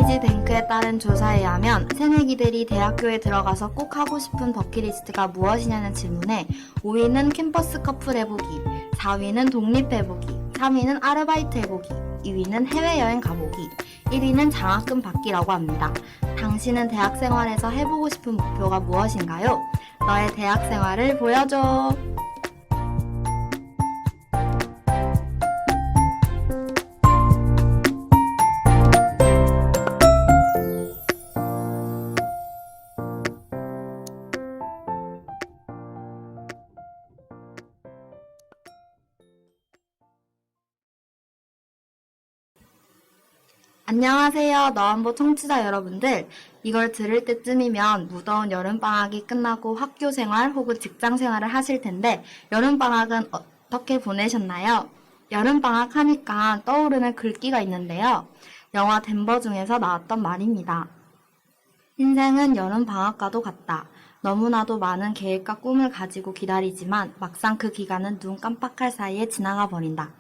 이지뱅크에 따른 조사에 의하면 새내기들이 대학교에 들어가서 꼭 하고 싶은 버킷리스트가 무엇이냐는 질문에 5위는 캠퍼스 커플 해보기, 4위는 독립 해보기, 3위는 아르바이트 해보기, 2위는 해외여행 가보기, 1위는 장학금 받기라고 합니다. 당신은 대학 생활에서 해보고 싶은 목표가 무엇인가요? 너의 대학 생활을 보여줘. 안녕하세요. 너한보 청취자 여러분들. 이걸 들을 때쯤이면 무더운 여름방학이 끝나고 학교 생활 혹은 직장 생활을 하실 텐데 여름방학은 어떻게 보내셨나요? 여름방학 하니까 떠오르는 글귀가 있는데요. 영화 덴버 중에서 나왔던 말입니다. 인생은 여름방학과도 같다. 너무나도 많은 계획과 꿈을 가지고 기다리지만 막상 그 기간은 눈 깜빡할 사이에 지나가 버린다.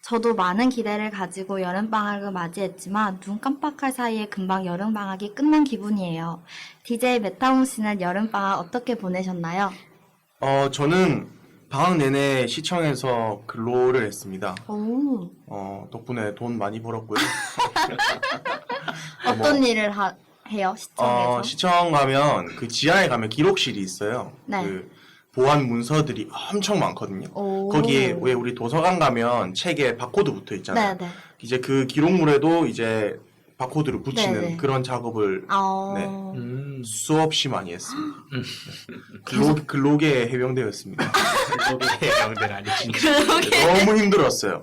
저도 많은 기대를 가지고 여름방학을 맞이했지만 눈 깜빡할 사이에 금방 여름방학이 끝난 기분이에요. DJ 메타몽 씨는 여름방학 어떻게 보내셨나요? 저는 방학 내내 시청에서 근로를 했습니다. 오. 덕분에 돈 많이 벌었고요. 어떤 일을 해요? 시청에서? 시청 가면 그 지하에 가면 기록실이 있어요. 네. 그 보안 문서들이 엄청 많거든요. 오. 거기에 왜 우리 도서관 가면 책에 바코드 붙어 있잖아요. 네네. 이제 그 기록물에도 이제 바코드를 붙이는 네네. 그런 작업을 네, 수없이 많이 했습니다. 근로계 해병대였습니다. 글로벌 해병대는 아니지. 너무 힘들었어요.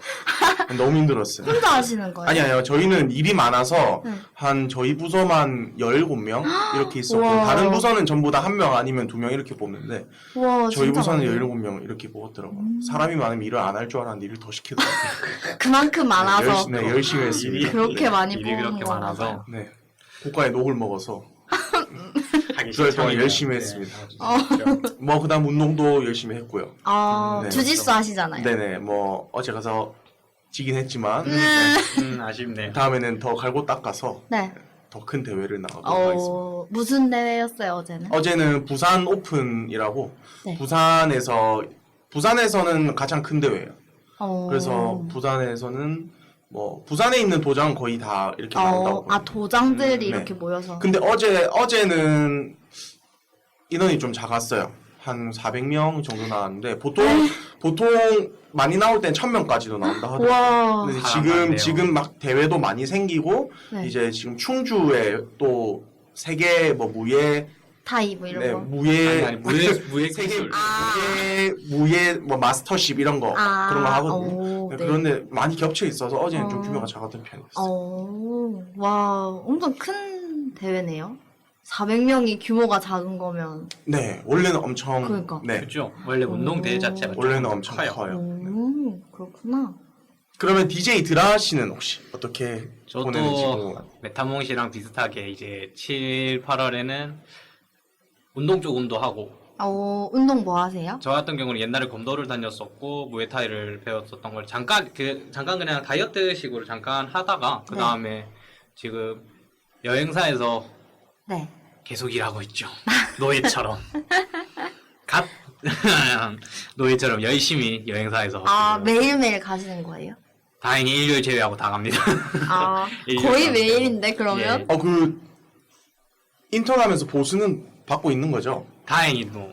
너무 힘들었어요. 혼자 하시는 거예요? 아니요. 저희는 일이 많아서 네. 한 저희 부서만 17명 이렇게 있었고 우와. 다른 부서는 전부 다 1명 아니면 2명 이렇게 뽑는데 우와, 저희 진짜 부서는 많네요. 17명 이렇게 뽑았더라고요. 사람이 많으면 일을 안 할 줄 알았는데 일을 더 시키더라고요. 그만큼 많아서 열심히 했습니다. 그렇게 많이 일이 뽑은 그렇게 거 많아서 네. 고가의 녹을 먹어서 하기 2개월 동안 싫다니까. 열심히 했습니다. 뭐 그다음 운동도 열심히 했고요. 네. 네. 주짓수 하시잖아요. 네네. 뭐 어제 가서 지긴 했지만 아쉽네. 다음에는 더 갈고 닦아서 네. 더 큰 대회를 나가도록 하겠습니다. 무슨 대회였어요, 어제는? 어제는 부산 오픈이라고 네. 부산에서는 가장 큰 대회예요. 어. 그래서 부산에서는 뭐 부산에 있는 도장은 거의 다 이렇게 나온다고. 도장들이 네. 이렇게 모여서. 근데 어제는 인원이 좀 작았어요. 한 400명 정도 나왔는데 보통 많이 나올 땐 1000명까지도 나온다 하더라고요. 와. 근데 사람 많네요. 지금 막 대회도 많이 생기고 네. 이제 지금 충주에 또 세계 뭐 무예 타이 뭐 이런 네, 거. 아니, 무예 세계 기술. 무예 뭐 마스터십 이런 거 그런 거 하거든요. 오, 네. 그런데 많이 겹쳐 있어서 어제는 좀 규모가 작았던 편이었어요. 와, 엄청 큰 대회네요. 400명이 규모가 작은 거면. 네, 원래는 엄청 그러니까. 네, 그렇죠. 원래 운동대회 자체가 원래는 조금 엄청 커요. 그렇구나. 그러면 DJ 드라 씨는 혹시 어떻게 보내는지 저도 궁금해요. 메타몽 씨랑 비슷하게 이제 7, 8월에는 운동 조금도 하고 운동 뭐 하세요? 저 같은 경우는 옛날에 검도를 다녔었고 무에타이를 배웠었던 걸 잠깐 그냥 다이어트식으로 잠깐 하다가 그 다음에 지금 여행사에서 네. 계속 일하고 있죠. 노예처럼. 노예처럼 열심히 여행사에서. 지금 매일매일 가시는 거예요? 다행히 일요일 제외하고 다 갑니다. 일요일 거의 갑니다. 매일인데, 그러면? 예. 그 인턴하면서 보수는 받고 있는 거죠? 다행히도.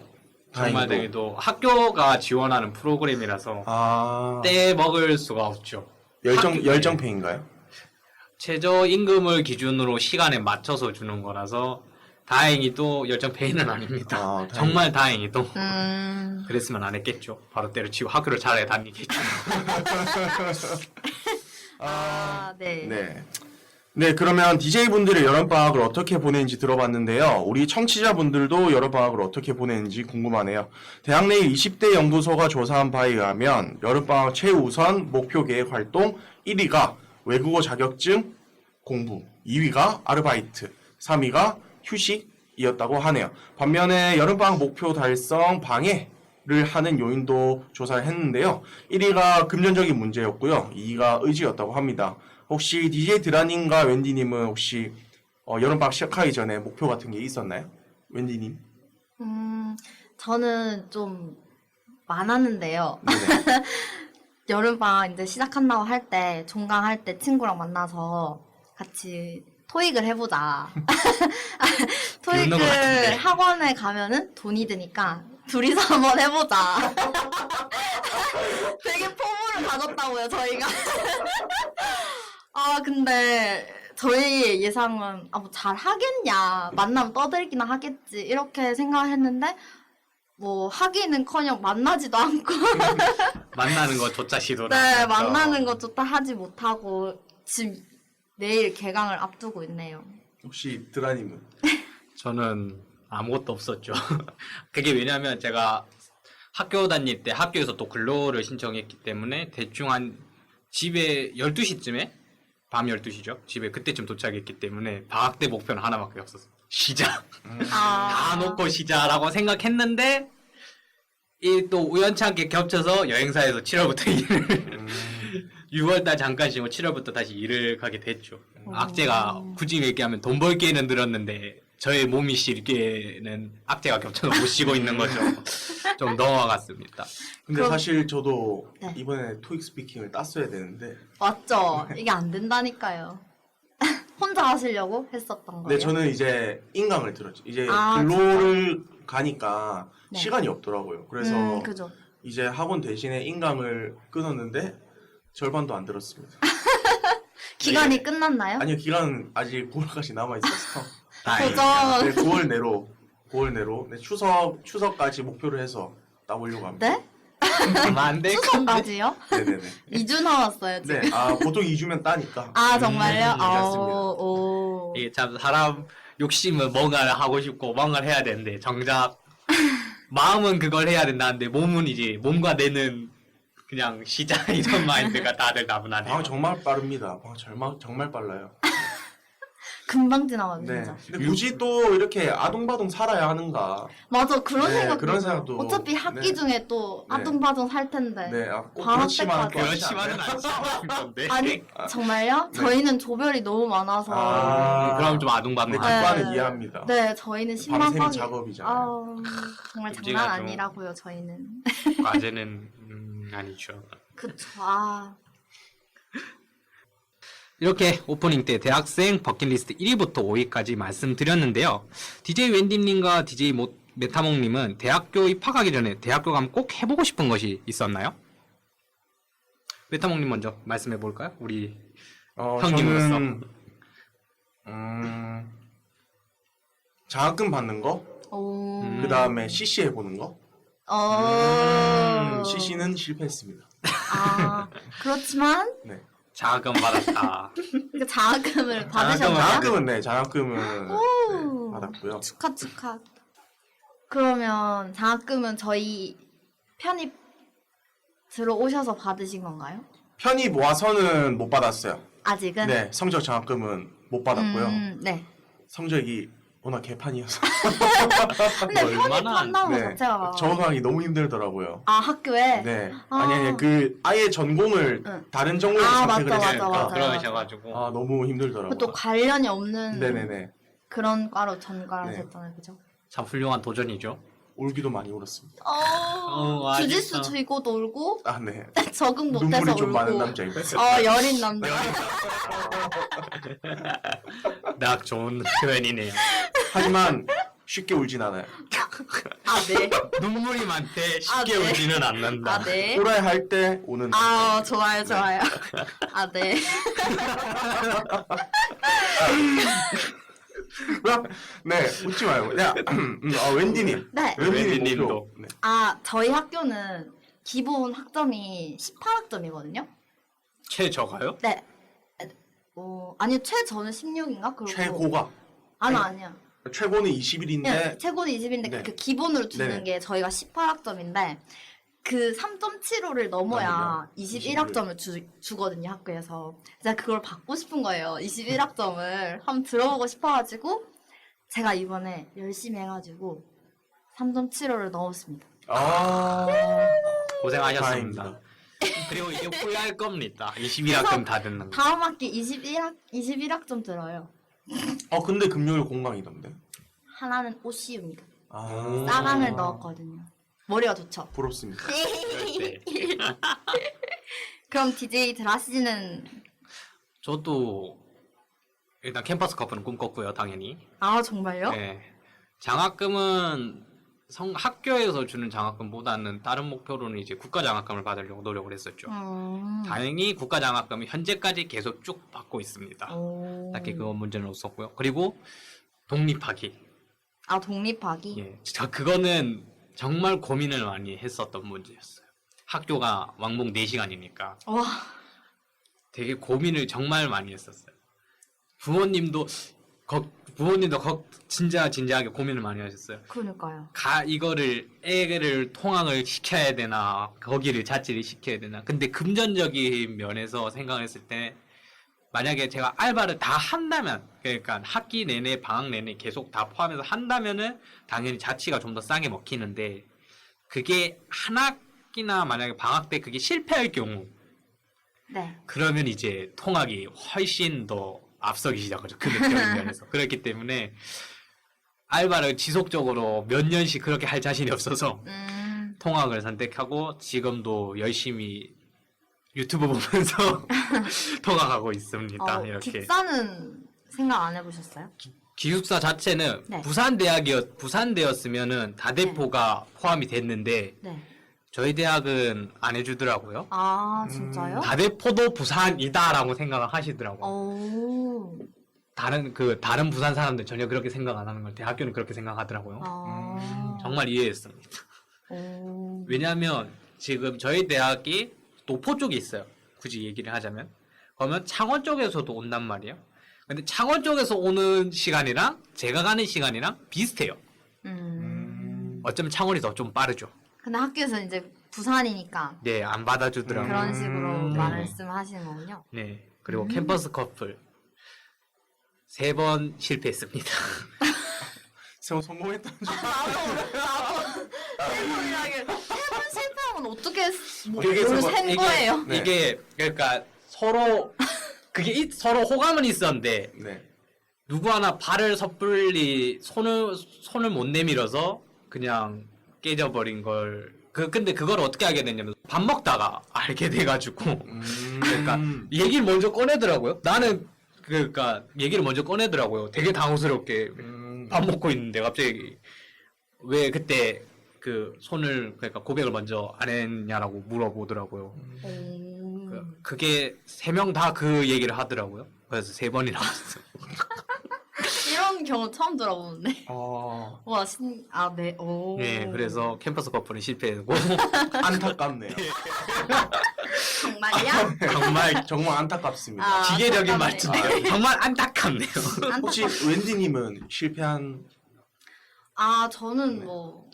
정말 다행히도 학교가 지원하는 프로그램이라서 떼 먹을 수가 없죠. 열정페인가요? 최저임금을 기준으로 시간에 맞춰서 주는 거라서 다행히도 열정페이는 아닙니다. 정말 다행히도. 그랬으면 안 했겠죠. 바로 때려치고 학교를 잘 다니겠죠. 네. 네. 네, 그러면 DJ분들의 여름방학을 어떻게 보내는지 들어봤는데요. 우리 청취자분들도 여름방학을 어떻게 보내는지 궁금하네요. 대학내일 20대 연구소가 조사한 바에 의하면 여름방학 최우선 목표 계획 활동 1위가 외국어 자격증 공부, 2위가 아르바이트, 3위가 휴식이었다고 하네요. 반면에 여름방학 목표 달성 방해를 하는 요인도 조사를 했는데요. 1위가 금전적인 문제였고요. 2위가 의지였다고 합니다. 혹시 DJ 드라님과 웬디님은 혹시 여름방학 시작하기 전에 목표 같은 게 있었나요? 웬디님? 저는 좀 많았는데요. 네네. 여름방학 이제 시작한다고 할 때, 종강할 때 친구랑 만나서 같이 토익을 해보자. 비웃는 것 토익을 같은데. 학원에 가면은 돈이 드니까 둘이서 한번 해보자. 되게 포부를 가졌다고요, 저희가. 아, 근데 저희 예상은 뭐 잘 하겠냐. 만나면 떠들기나 하겠지. 이렇게 생각했는데 뭐 하기는커녕 만나지도 않고 만나는 것조차 시도를 네, 안 했죠. 만나는 것조차 하지 못하고 지금 내일 개강을 앞두고 있네요. 혹시 드라님은? 저는 아무것도 없었죠. 그게 왜냐면 제가 학교 다닐 때 학교에서 또 근로를 신청했기 때문에 대충 한 집에 12시쯤에 밤 12시죠. 집에 그때쯤 도착했기 때문에 방학 때 목표는 하나밖에 없었어요. 쉬자. 다 놓고 쉬자라고 생각했는데 이 또 우연찮게 겹쳐서 여행사에서 7월부터 일을 6월달 잠깐 쉬고 7월부터 다시 일을 가게 됐죠. 악재가 굳이 얘기하면 돈 벌기에는 늘었는데 저의 몸이 쉬기에는 악재가 겹쳐서 못 쉬고 있는 거죠. 좀 넘어갔습니다. 근데 그럼- 사실 저도 네. 이번에 토익 스피킹을 땄어야 되는데 맞죠? 이게 안 된다니까요. 혼자 하시려고 했었던 거예요? 근데 저는 이제 인강을 들었죠. 이제 아, 근로를 가니까 네. 시간이 없더라고요. 그래서 그죠. 이제 학원 대신에 인강을 끊었는데 절반도 안 들었습니다. 기간이 끝났나요? 아니요, 기간은 아직 9월까지 남아 있어서 다행이다. 도전. 네, 9월 내로 네, 추석까지 목표를 해서 따보려고 합니다. 네? 하면 안 될 건데. 추석까지요? 네네네. 2주 남았어요, 지금. 네, 보통 2주면 따니까. 아, 정말요? 맞습니다. 오. 이게 참 사람 욕심은 뭔가를 하고 싶고 뭔가를 해야 되는데 정작 마음은 그걸 해야 된다는데 몸은 이제 몸과 뇌는 그냥 시작 이런 마인드가 다들 나분하네요. 방학 정말 빠릅니다. 방학 정말 빨라요. 금방 지나가요, 네. 진짜. 근데 굳이 또 이렇게 아동바동 살아야 하는가? 맞아, 그런 네, 생각도. 그런 생각도. 어차피 학기 네. 중에 또 네. 아둥바둥 살 텐데. 네, 꼭 방학 그렇지만 때까지. 그렇지만은 않은 건데. 아니, 정말요? 네. 저희는 조별이 너무 많아서. 그럼 좀 아둥바둥 네, 하죠. 뒷반은 이해합니다. 네, 저희는 10만 밤샘이 빡이. 작업이잖아요. 정말 문제가 장난 좀- 아니라고요, 저희는. 과제는 아니죠. 그쵸. 이렇게 오프닝 때 대학생 버킷리스트 1위부터 5위까지 말씀드렸는데요. DJ 웬디님과 DJ 메타몽님은 대학교 입학하기 전에 대학교 가면 꼭 해보고 싶은 것이 있었나요? 메타몽님 먼저 말씀해 볼까요? 우리 형님으로서. 저는 장학금 받는 거, 오. 그 다음에 CC 해보는 거. CC는 실패했습니다. 그렇지만, 네. 자금 받았다. 그 장학금을 장학금을- 받으셨나요? 장학금은 오. 네, 받았고요. 축하. 그러면 장학금은 저희 편입 들어오셔서 받으신 건가요? 편입 와서는 못 받았어요. 아직은? 네, 성적 장학금은 못 받았고요. 네. 성적이 워낙 개판이어서. 근데 얼마나 편입한다는 것 네, 자체가. 적응하기 너무 힘들더라고요. 학교에? 네. 아. 아니, 아예 전공을 응. 다른 전공을 아, 선택을 맞다, 했으니까. 맞아. 그러셔가지고. 너무 힘들더라고요. 또 관련이 없는 네네네. 그런 과로 전과를 네. 했잖아요, 그죠? 참 훌륭한 도전이죠. 울기도 많이 울었습니다. 주짓수 아직도. 쥐고 놀고, 네. 적응 못해서 눈물이 좀 울고. 많은 남자입니다. 여린 남자. 딱 좋은 표현이네요. 하지만 쉽게 울진 않아요. 네. 눈물이 많대 쉽게 네. 울지는 않는다. 네. 울어야 할 때 우는. 좋아요. 네. 네, 웃지 말고. 야, 웬디님. 네. 웬디님도. 목표. 네. 저희 학교는 기본 학점이 18학점이거든요? 최저가요? 네. 아니, 최저는 16인가? 그리고 최고가. 아니야. 최고는 21인데. 네, 최고는 20인데 네. 그 기본으로 주는 네네. 게 저희가 18학점인데 그 3.75를 넘어야 넘으면 21학점을 주거든요, 학교에서. 제가 그걸 받고 싶은 거예요. 21학점을 한번 들어보고 싶어가지고 제가 이번에 열심히 해가지고 3.75를 넣었습니다. 고생하셨습니다. 다행입니다. 그리고 이게 후회할 겁니다. 21학점 다 듣는 거. 다음 학기 21학점 들어요. 근데 금요일 공강이던데. 하나는 OCU입니다. 아, 싸강을 넣었거든요. 머리가 좋죠? 부럽습니다. 네. 그럼 DJ들 하시는 저도 일단 캠퍼스 커플은 꿈꿨고요, 당연히. 아 정말요? 네. 장학금은 학교에서 주는 장학금보다는 다른 목표로는 이제 국가 장학금을 받으려고 노력을 했었죠. 다행히 국가 장학금이 현재까지 계속 쭉 받고 있습니다. 오. 딱히 그건 문제는 없었고요. 그리고 독립학위. 아 독립학위? 예, 그거는 정말 고민을 많이 했었던 문제였어요. 학교가 왕복 4시간이니까 와. 되게 고민을 정말 많이 했었어요. 부모님도 진지하게 고민을 많이 하셨어요. 그러니까요. 이거를 애를 통학을 시켜야 되나, 거기를 자취를 시켜야 되나. 근데 금전적인 면에서 생각했을 때 만약에 제가 알바를 다 한다면, 그러니까 학기 내내 방학 내내 계속 다 포함해서 한다면은 당연히 자취가 좀 더 싸게 먹히는데, 그게 한 학기나 만약에 방학 때 그게 실패할 경우, 네. 그러면 이제 통학이 훨씬 더 앞서기 시작하죠. 금액적인 면에서. 그렇기 때문에 알바를 지속적으로 몇 년씩 그렇게 할 자신이 없어서 통학을 선택하고 지금도 열심히 유튜브 보면서 통학하고 있습니다. 이렇게. 기숙사는 생각 안 해보셨어요? 기숙사 자체는 네. 부산대였으면은 다대포가 포함이 됐는데 네. 저희 대학은 안 해주더라고요. 아 진짜요? 다대포도 부산이다라고 생각을 하시더라고요. 오. 다른 부산 사람들 전혀 그렇게 생각 안 하는 걸 대학교는 그렇게 생각하더라고요. 정말 이해했습니다. 오. 왜냐하면 지금 저희 대학이 노포 쪽에 있어요. 굳이 얘기를 하자면. 그러면 창원 쪽에서도 온단 말이에요. 근데 창원 쪽에서 오는 시간이랑 제가 가는 시간이랑 비슷해요. 어쩌면 창원이 더 좀 빠르죠. 근데 학교에서 이제 부산이니까 네, 안 받아주더라고요. 그런 식으로 말씀하시는 거군요. 네, 그리고 캠퍼스 커플 3번 실패했습니다. 성공했다는 줄. 세번 실패한 건 어떻게 되게 뭘 세 번- 센 거예요? 네. 이게 그러니까 서로 서로 호감은 있었는데 네. 누구 하나 발을 섭불리 손을 못 내밀어서 그냥 깨져버린 걸. 근데 그걸 어떻게 알게 됐냐면 밥 먹다가 알게 돼가지고 그러니까 얘기를 먼저 꺼내더라고요. 나는 그러니까 얘기를 먼저 꺼내더라고요. 되게 당황스럽게 밥 먹고 있는데 갑자기 왜 그때 그 손을 그러니까 고백을 먼저 안 했냐라고 물어보더라고요. 그게 3명 다 그 얘기를 하더라고요. 그래서 3번이나 했어요. 이런 경우 처음 들어보는데. 아, 와, 네. 오. 네, 그래서 캠퍼스 커플은 실패했고 안타깝네요. 정말요? 정말 안타깝습니다. 아, 기계적인 안타깝네요. 말투인데 정말 안타깝네요. 혹시 웬디님은 실패한? 저는 뭐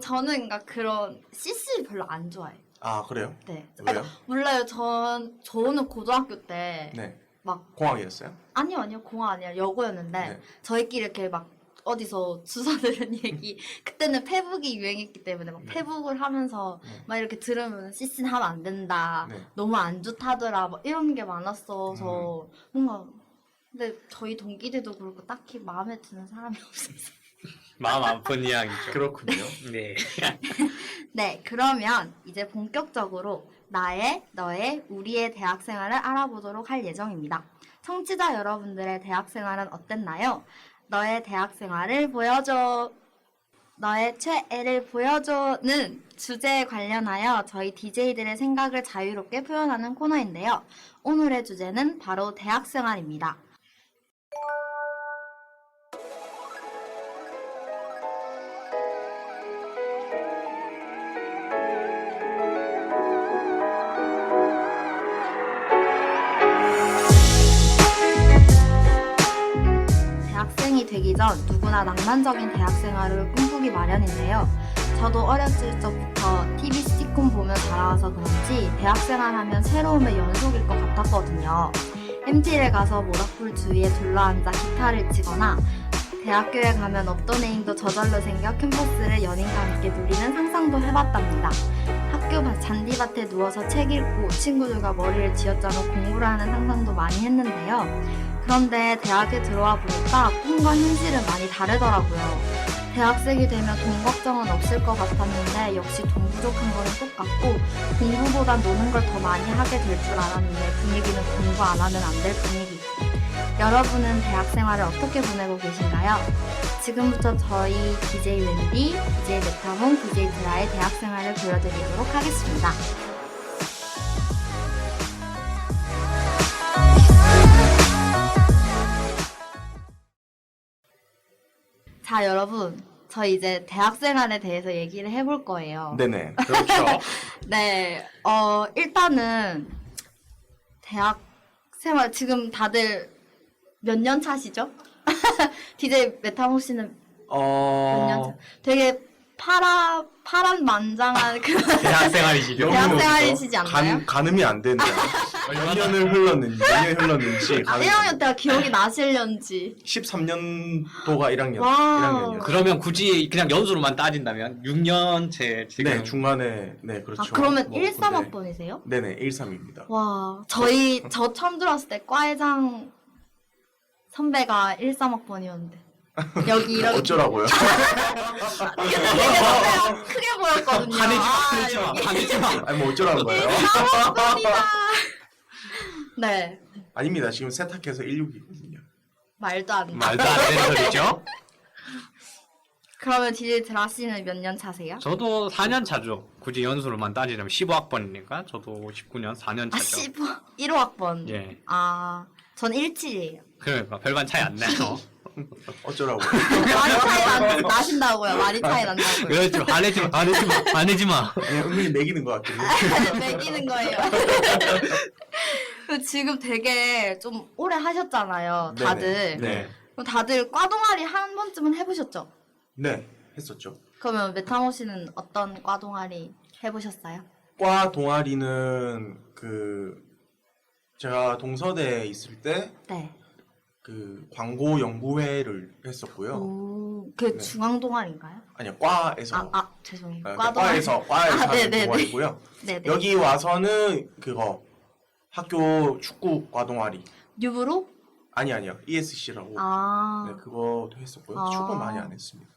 저는 그러니까 그런 CC 별로 안 좋아해요. 아, 그래요? 네. 왜요? 몰라요. 저는 고등학교 때 네. 막 공학이었어요? 아니요. 공학 아니라 여고였는데 네. 저희끼리 이렇게 막 어디서 주워 들은 얘기 그때는 페북이 유행했기 때문에 막 페북을 하면서 막 이렇게 들으면 CC는 하면 안 된다. 네. 너무 안 좋다더라. 막 이런 게 많았어서 뭔가 근데 저희 동기들도 그렇고 딱히 마음에 드는 사람이 없어서 마음 아픈 이야기죠. 그렇군요. 네. 네, 그러면 이제 본격적으로 나의, 너의, 우리의 대학 생활을 알아보도록 할 예정입니다. 청취자 여러분들의 대학 생활은 어땠나요? 너의 대학 생활을 보여줘. 너의 최애를 보여줘는 주제에 관련하여 저희 DJ들의 생각을 자유롭게 표현하는 코너인데요. 오늘의 주제는 바로 대학 생활입니다. 대학생이 되기 전 누구나 낭만적인 대학 생활을 꿈꾸기 마련인데요. 저도 어렸을 적부터 TV 시트콤 보며 자라와서 그런지 대학 생활하면 새로움의 연속일 것 같았거든요. MT를 가서 모닥불 주위에 둘러앉아 기타를 치거나 대학교에 가면 없던 애인도 저절로 생겨 캠퍼스를 연인과 함께 누리는 상상도 해봤답니다. 잔디밭에 누워서 책 읽고 친구들과 머리를 쥐어짜고 공부를 하는 상상도 많이 했는데요. 그런데 대학에 들어와 보니까 꿈과 현실은 많이 다르더라고요. 대학생이 되면 돈 걱정은 없을 것 같았는데 역시 돈 부족한 거는 똑같고 공부보단 노는 걸 더 많이 하게 될 줄 알았는데 분위기는 공부 안 하면 안 될 분위기고. 여러분은 대학 생활을 어떻게 보내고 계신가요? 지금부터 저희 DJ 웬디, DJ 메타몽, DJ 드라의 대학 생활을 보여드리도록 하겠습니다. 자, 여러분. 저희 이제 대학 생활에 대해서 얘기를 해볼 거예요. 네네. 그렇죠. 네, 일단은 대학 생활 지금 다들 몇 년 차시죠? DJ 메타몽 씨는 몇 년 차? 되게 파란만장한 그런 대학 생활이시죠? 대학 생활이시지 않나요? 가늠이 안 되네요. 몇 년을 흘렀는지, 몇 년 흘렀는지. 1학년 때가 기억이 나실련지. 13년도가 1학년. 와우. 1학년이었어요. 그러면 굳이 그냥 연수로만 따진다면 6년째 지금 네, 중간에, 네, 그렇죠. 아, 그러면 뭐, 13학번이세요? 네네, 13입니다. 와, 저 처음 들었을 때 과회장 선배가 13학번이었는데. 여기 이렇게. 어쩌라고요? 되게 선배가 크게 보였거든요. 화내지 마. 아니, 뭐 어쩌라는 거예요? 13학번이다. 네. 아닙니다. 지금 세탁해서 16이거든요. 말도 안 돼. 말도 안 되는 소리죠? 그러면 DJ 드라 씨는 몇 년 차세요? 저도 4년 차죠. 굳이 연수로만 따지자면 15학번이니까 저도 19년 4년 아, 차죠. 1호학번. 예. 아, 전 17이에요. 그러니까 별반 차이 안 나요. 어쩌라고요? 많이 차이 나신다고요. 많이 차이 난다고요. 그렇죠. 화내지 마. 그냥 은근히 매기는 것 같아요. 매기는 거예요. 지금 되게 좀 오래 하셨잖아요. 다들. 네. 그럼 다들 과 동아리 한 번쯤은 해보셨죠? 네, 했었죠. 그러면 메타모 씨는 어떤 과 동아리 해보셨어요? 과 동아리는 제가 동서대에 있을 때 네. 광고 연구회를 했었고요. 오, 그게 네. 중앙 동아리인가요? 아니요, 과에서. 죄송해요. 과에서 하는 네네네. 동아리고요. 네네. 여기 와서는 학교 축구 과 동아리. 유브로? 아니요, ESC라고. 아. 네, 그것도 했었고요. 아. 축구 많이 안 했습니다.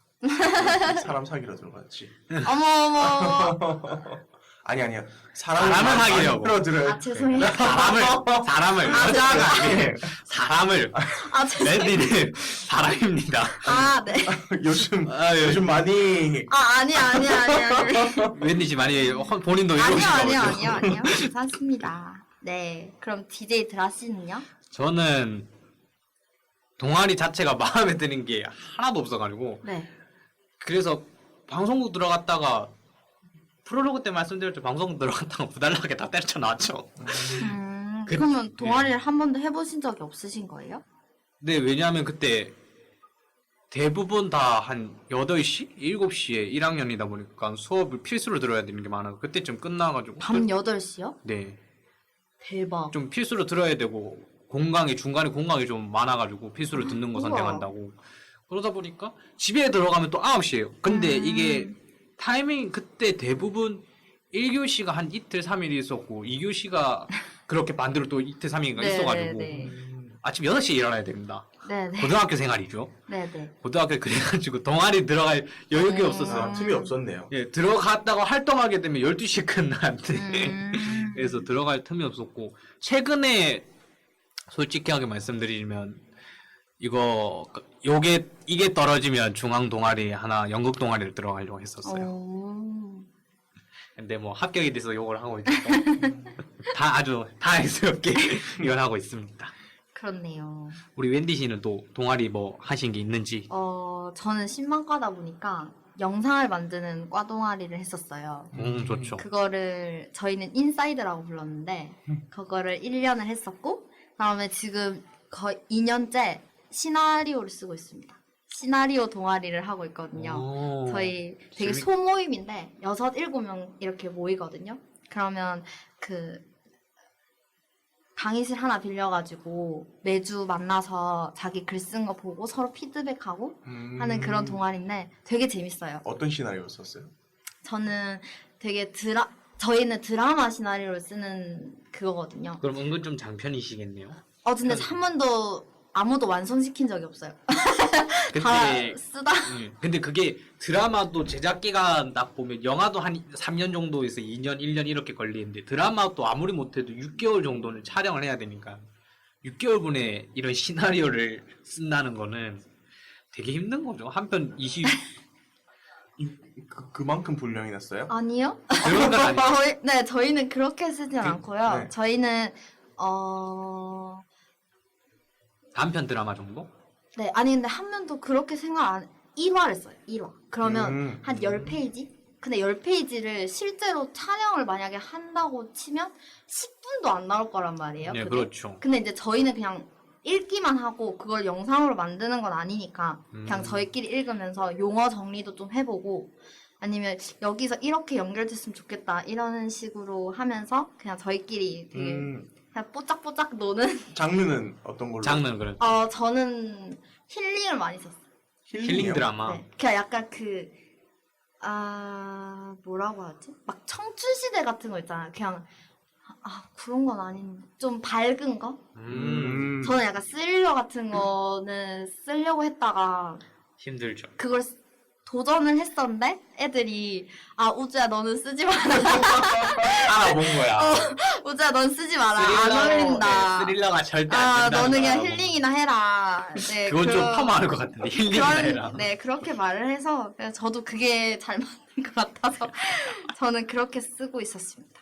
사람 사귀러 들어갔지. 어머. 아니요. 사람을 사귀려고. 들어들어요. 아, 죄송해요. 사람을 여자가 아니에요. 사람을. 아, 죄송해요. 랜디는 사람입니다. 아, 네. 요즘 많이 아니. 웬디 씨 많이 본인도 이러시는 거죠? 아니요. 괜찮습니다. 네. 그럼 DJ 드라 씨는요? 저는 동아리 자체가 마음에 드는 게 하나도 없어가지고 네. 그래서 방송국 들어갔다가 프롤로그 때 말씀드렸죠. 방송국 들어갔다가 부달나게 다 때려쳐 나왔죠. 그러면 동아리를 한 번도 해보신 적이 없으신 거예요? 네, 왜냐하면 그때 대부분 다 한 8시? 7시에 1학년이다 보니까 수업을 필수로 들어야 되는 게 많아요. 그때쯤 끝나가지고 밤 8시요? 네, 대박. 좀 필수로 들어야 되고 중간에 공강이 좀 많아가지고 필수로 듣는 거 우와. 선택한다고 그러다 보니까 집에 들어가면 또 9시에요. 근데 이게 타이밍 그때 대부분 1교시가 한 이틀 3일이 있었고 2교시가 그렇게 반대로 또 이틀 3일인가 있어가지고 네. 아침 6시에 일어나야 됩니다. 네네. 고등학교 생활이죠. 네네. 고등학교 그래가지고 동아리 들어갈 여유가 없었어요. 틈이 없었네요. 예, 들어갔다가 활동하게 되면 12시에 끝나는데 음. 그래서 들어갈 틈이 없었고 최근에 솔직하게 말씀드리면 이게 떨어지면 중앙 동아리 하나 연극 동아리를 들어가려고 했었어요. 오. 근데 뭐 합격이 돼서 욕을 하고 있고 다 아주 다행스럽게 이걸 하고 있습니다. 그렇네요. 우리 웬디 씨는 또 동아리 뭐 하신 게 있는지? 저는 신방과다 보니까 영상을 만드는 과 동아리를 했었어요. 좋죠. 그거를 저희는 인사이드라고 불렀는데 그거를 1년을 했었고 그다음에 지금 거의 2년째 시나리오를 쓰고 있습니다. 시나리오 동아리를 하고 있거든요. 오, 저희 되게 재밌- 소모임인데 6, 7명 이렇게 모이거든요. 그러면 강의실 하나 빌려가지고 매주 만나서 자기 글 쓴 거 보고 서로 피드백하고 하는 그런 동아리인데 되게 재밌어요. 어떤 시나리오였었어요? 저는 되게 저희는 드라마 시나리오를 쓰는 그거거든요. 그럼 은근 좀 장편이시겠네요. 근데 한 번도 아무도 완성시킨 적이 없어요. 다 근데 쓰다. 근데 그게 드라마도 제작 기간 딱 보면 영화도 한 3년 정도에서 2년, 1년 이렇게 걸리는데 드라마도 아무리 못해도 6개월 정도는 촬영을 해야 되니까 6개월분에 이런 시나리오를 쓴다는 거는 되게 힘든 거죠. 한편 20 그만큼 분량이 났어요? 아니요. 그런 건 아니죠. 네, 저희는 그렇게 쓰진 않고요. 네. 저희는 단편 드라마 정도? 네, 아니 근데 한 면도 그렇게 생각 안 1화를 써요. 1화. 그러면 음. 한 10페이지? 근데 10페이지를 실제로 촬영을 만약에 한다고 치면 10분도 안 나올 거란 말이에요. 네, 그게? 그렇죠. 근데 이제 저희는 그냥 읽기만 하고 그걸 영상으로 만드는 건 아니니까 그냥 저희끼리 읽으면서 용어 정리도 좀 해보고 아니면 여기서 이렇게 연결됐으면 좋겠다 이런 식으로 하면서 그냥 저희끼리 되게 그냥 뽀짝뽀짝 노는 장르는 어떤 걸로? 장르는 그런 저는 힐링을 많이 썼어요. 힐링 드라마. 네. 그냥 약간 뭐라고 하지? 막 청춘시대 같은 거 있잖아요. 그냥 그런 건 아닌데 좀 밝은 거? 저는 약간 스릴러 같은 거는 쓰려고 했다가 힘들죠. 그걸 도전을 했었는데 애들이 우주야 너는 쓰지 마라. 알아본 거야. 우주야 넌 쓰지 마라. 안 어울린다. 스릴러가 절대 안 된다. 너는 그냥 힐링이나 해라. 네, 그건 좀 폄하할 것 같은데 힐링이나 해라. 네, 그렇게 말을 해서 그냥 저도 그게 잘 맞는 것 같아서 저는 그렇게 쓰고 있었습니다.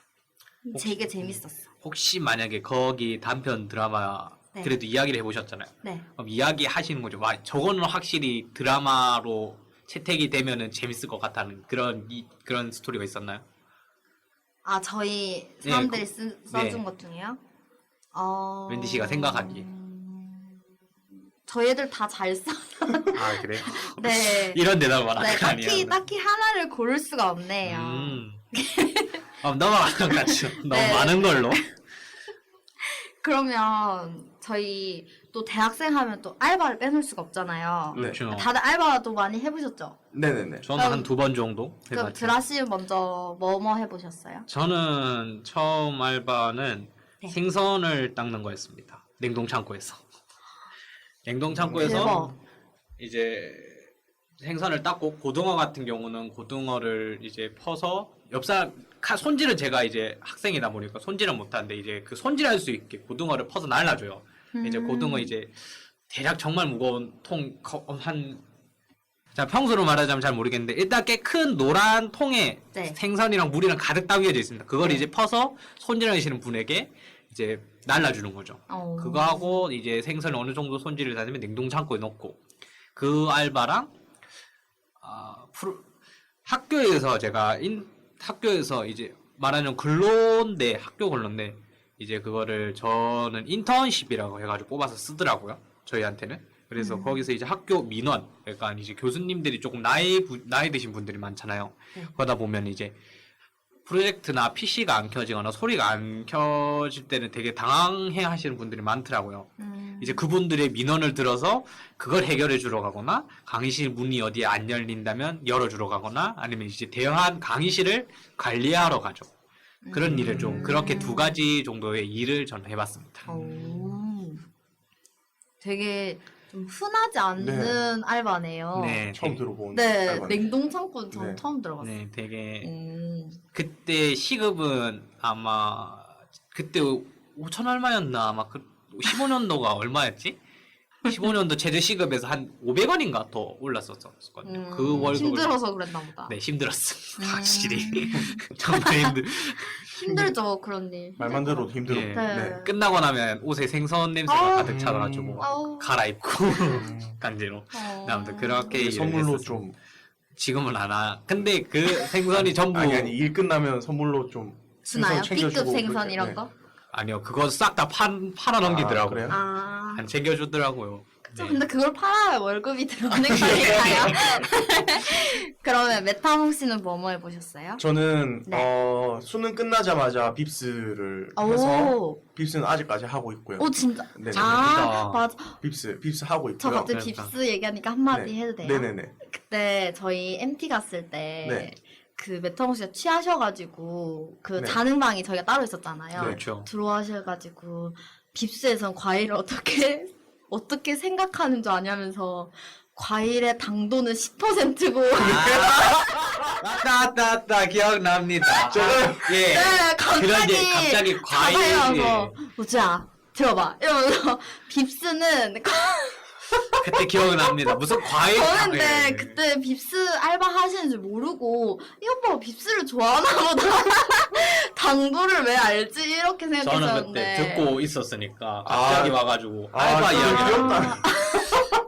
되게 재밌었어. 혹시 만약에 거기 단편 드라마 네. 그래도 이야기를 해보셨잖아요. 네. 그럼 이야기 하시는 거죠. 와, 저거는 확실히 드라마로 채택이 되면은 재밌을 것 같다는 그런 스토리가 있었나요? 저희 사람들이 네. 써준 것 중에요? 웬디 씨가 생각하기에. 저희 애들 다 잘 써. 아 그래? 네. 이런 대답을 네, 하는 거 아니에요? 딱히 하나를 고를 수가 없네요. 넘어가는 거죠. 너무 네. 많은 걸로. 그러면 저희 또 대학생 하면 또 알바를 빼놓을 수가 없잖아요. 네. 그렇죠. 다들 알바도 많이 해보셨죠? 네네네. 저는 한 2번 정도 그럼 해봤죠. 드라씨 먼저 뭐 해보셨어요? 저는 처음 알바는 네. 생선을 닦는 거였습니다. 냉동 창고에서. 냉동 창고에서 대박. 이제 생선을 닦고 고등어 같은 경우는 고등어를 이제 퍼서 옆사람 손질은 제가 이제 학생이다 보니까 손질은 못하는데 이제 그 손질할 수 있게 고등어를 퍼서 날라줘요. 이제 고등어 이제 대략 정말 무거운 자, 평소로 말하자면 잘 모르겠는데 일단 꽤 큰 노란 통에 네. 생선이랑 물이랑 가득 담겨져 있습니다. 그걸 네. 이제 퍼서 손질하시는 분에게 이제 날라주는 거죠. 그거 하고 이제 생선을 어느 정도 손질을 다니면 냉동 창고에 넣고 그 알바랑 학교에서 제가 학교에서 이제 말하자면 근로인데 학교 근로인데 이제 그거를 저는 인턴십이라고 해가지고 뽑아서 쓰더라고요. 저희한테는. 그래서 거기서 이제 학교 민원, 그러니까 이제 교수님들이 조금 나이 드신 분들이 많잖아요. 그러다 보면 이제 프로젝트나 PC가 안 켜지거나 소리가 안 켜질 때는 되게 당황해 하시는 분들이 많더라고요. 이제 그분들의 민원을 들어서 그걸 해결해 주러 가거나 강의실 문이 어디에 안 열린다면 열어주러 가거나 아니면 이제 대여한 강의실을 관리하러 가죠. 그런 일을 좀 그렇게 2가지 정도의 일을 저는 해봤습니다. 되게 좀 흔하지 않는 알바네요. 네, 처음 들어본. 네, 알바네요. 냉동 창고는 저는 네. 처음 들어봤어요. 네, 되게 음. 그때 시급은 아마 그때 5천 얼마였나 아마 15년도가 얼마였지? 15년도 최저 시급에서 한 500원인가 더 올랐었거든요. 그 월급을 힘들어서 그랬나 보다. 네, 힘들었습니다. 확실히 정말 힘들죠 그런 일. 말만 들어도 힘들어. 네. 네. 끝나고 나면 옷에 생선 냄새가 아우. 가득 차가지고 아우. 갈아입고 강제로. 아무튼 그렇게 일을 선물로 했었어요. 좀 지금은 안 하. 근데 그 생선이 전부 아니 일 끝나면 선물로 좀 주나요? 생선 B급 챙겨주고 생선 그렇게, 이런 네. 거? 아니요, 그거 싹 다 팔아 넘기더라고요. 그래요? 안 챙겨주더라고요. 네. 근데 그걸 팔아야 월급이 들어오는 거니까요. 그러면 메타몽 씨는 뭐 해보셨어요? 저는 네. 수능 끝나자마자 빕스를 해서 빕스는 아직까지 하고 있고요. 오 진짜? 네. 맞아. 뷔스 하고 있고요. 저 갑자기 그러니까. 빕스 얘기하니까 한마디 네. 해도 돼요? 네네네. 그때 저희 MT 갔을 때 네. 그 메타몽 씨가 취하셔가지고 그 네. 자는 방이 저희가 따로 있었잖아요. 네. 그렇죠. 들어와셔가지고 빕스에선 과일을 어떻게 생각하는 줄 아냐면서 과일의 당도는 10%고 맞다 기억납니다. 예. 네, 갑자기 과일 와서 우주야 들어봐 이러면서 빕스는 그때 기억납니다. 무슨 과일? 저는 근데 예. 그때 빕스 알바 하시는 줄 모르고 이 오빠가 빕스를 좋아하나 보다 당도를 왜 알지 이렇게 저는 생각했었는데 그때 듣고 있었으니까 갑자기 와가지고 알바 진짜 이야기 기억도 안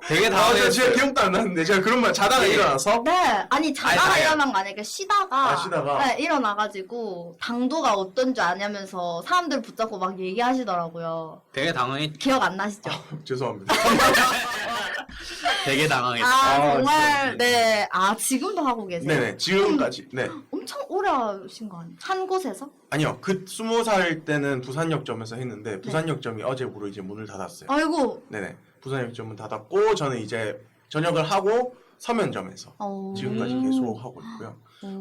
되게 제가 당황했어요. 기억도 안 나는데 제가 그런 말 자다가 네. 일어나서 네, 아니 자다가 아니, 일어난 거 아니라 쉬다가, 쉬다가? 네, 일어나가지고 당도가 어떤 줄 아냐면서 사람들 붙잡고 막 얘기하시더라고요. 되게 당황했. 기억 안 나시죠? 죄송합니다. 되게 당황했어. 정말 진짜. 네, 지금도 하고 계세요? 네네 지금까지 네 엄청 오래 하신 거 아니에요? 한 곳에서? 아니요 그 20살 때는 부산역점에서 했는데 부산역점이 어제부로 이제 문을 닫았어요. 아이고. 네네 부산역점은 닫았고 저는 이제 전역을 하고 서면점에서 지금까지 계속 하고 있고요.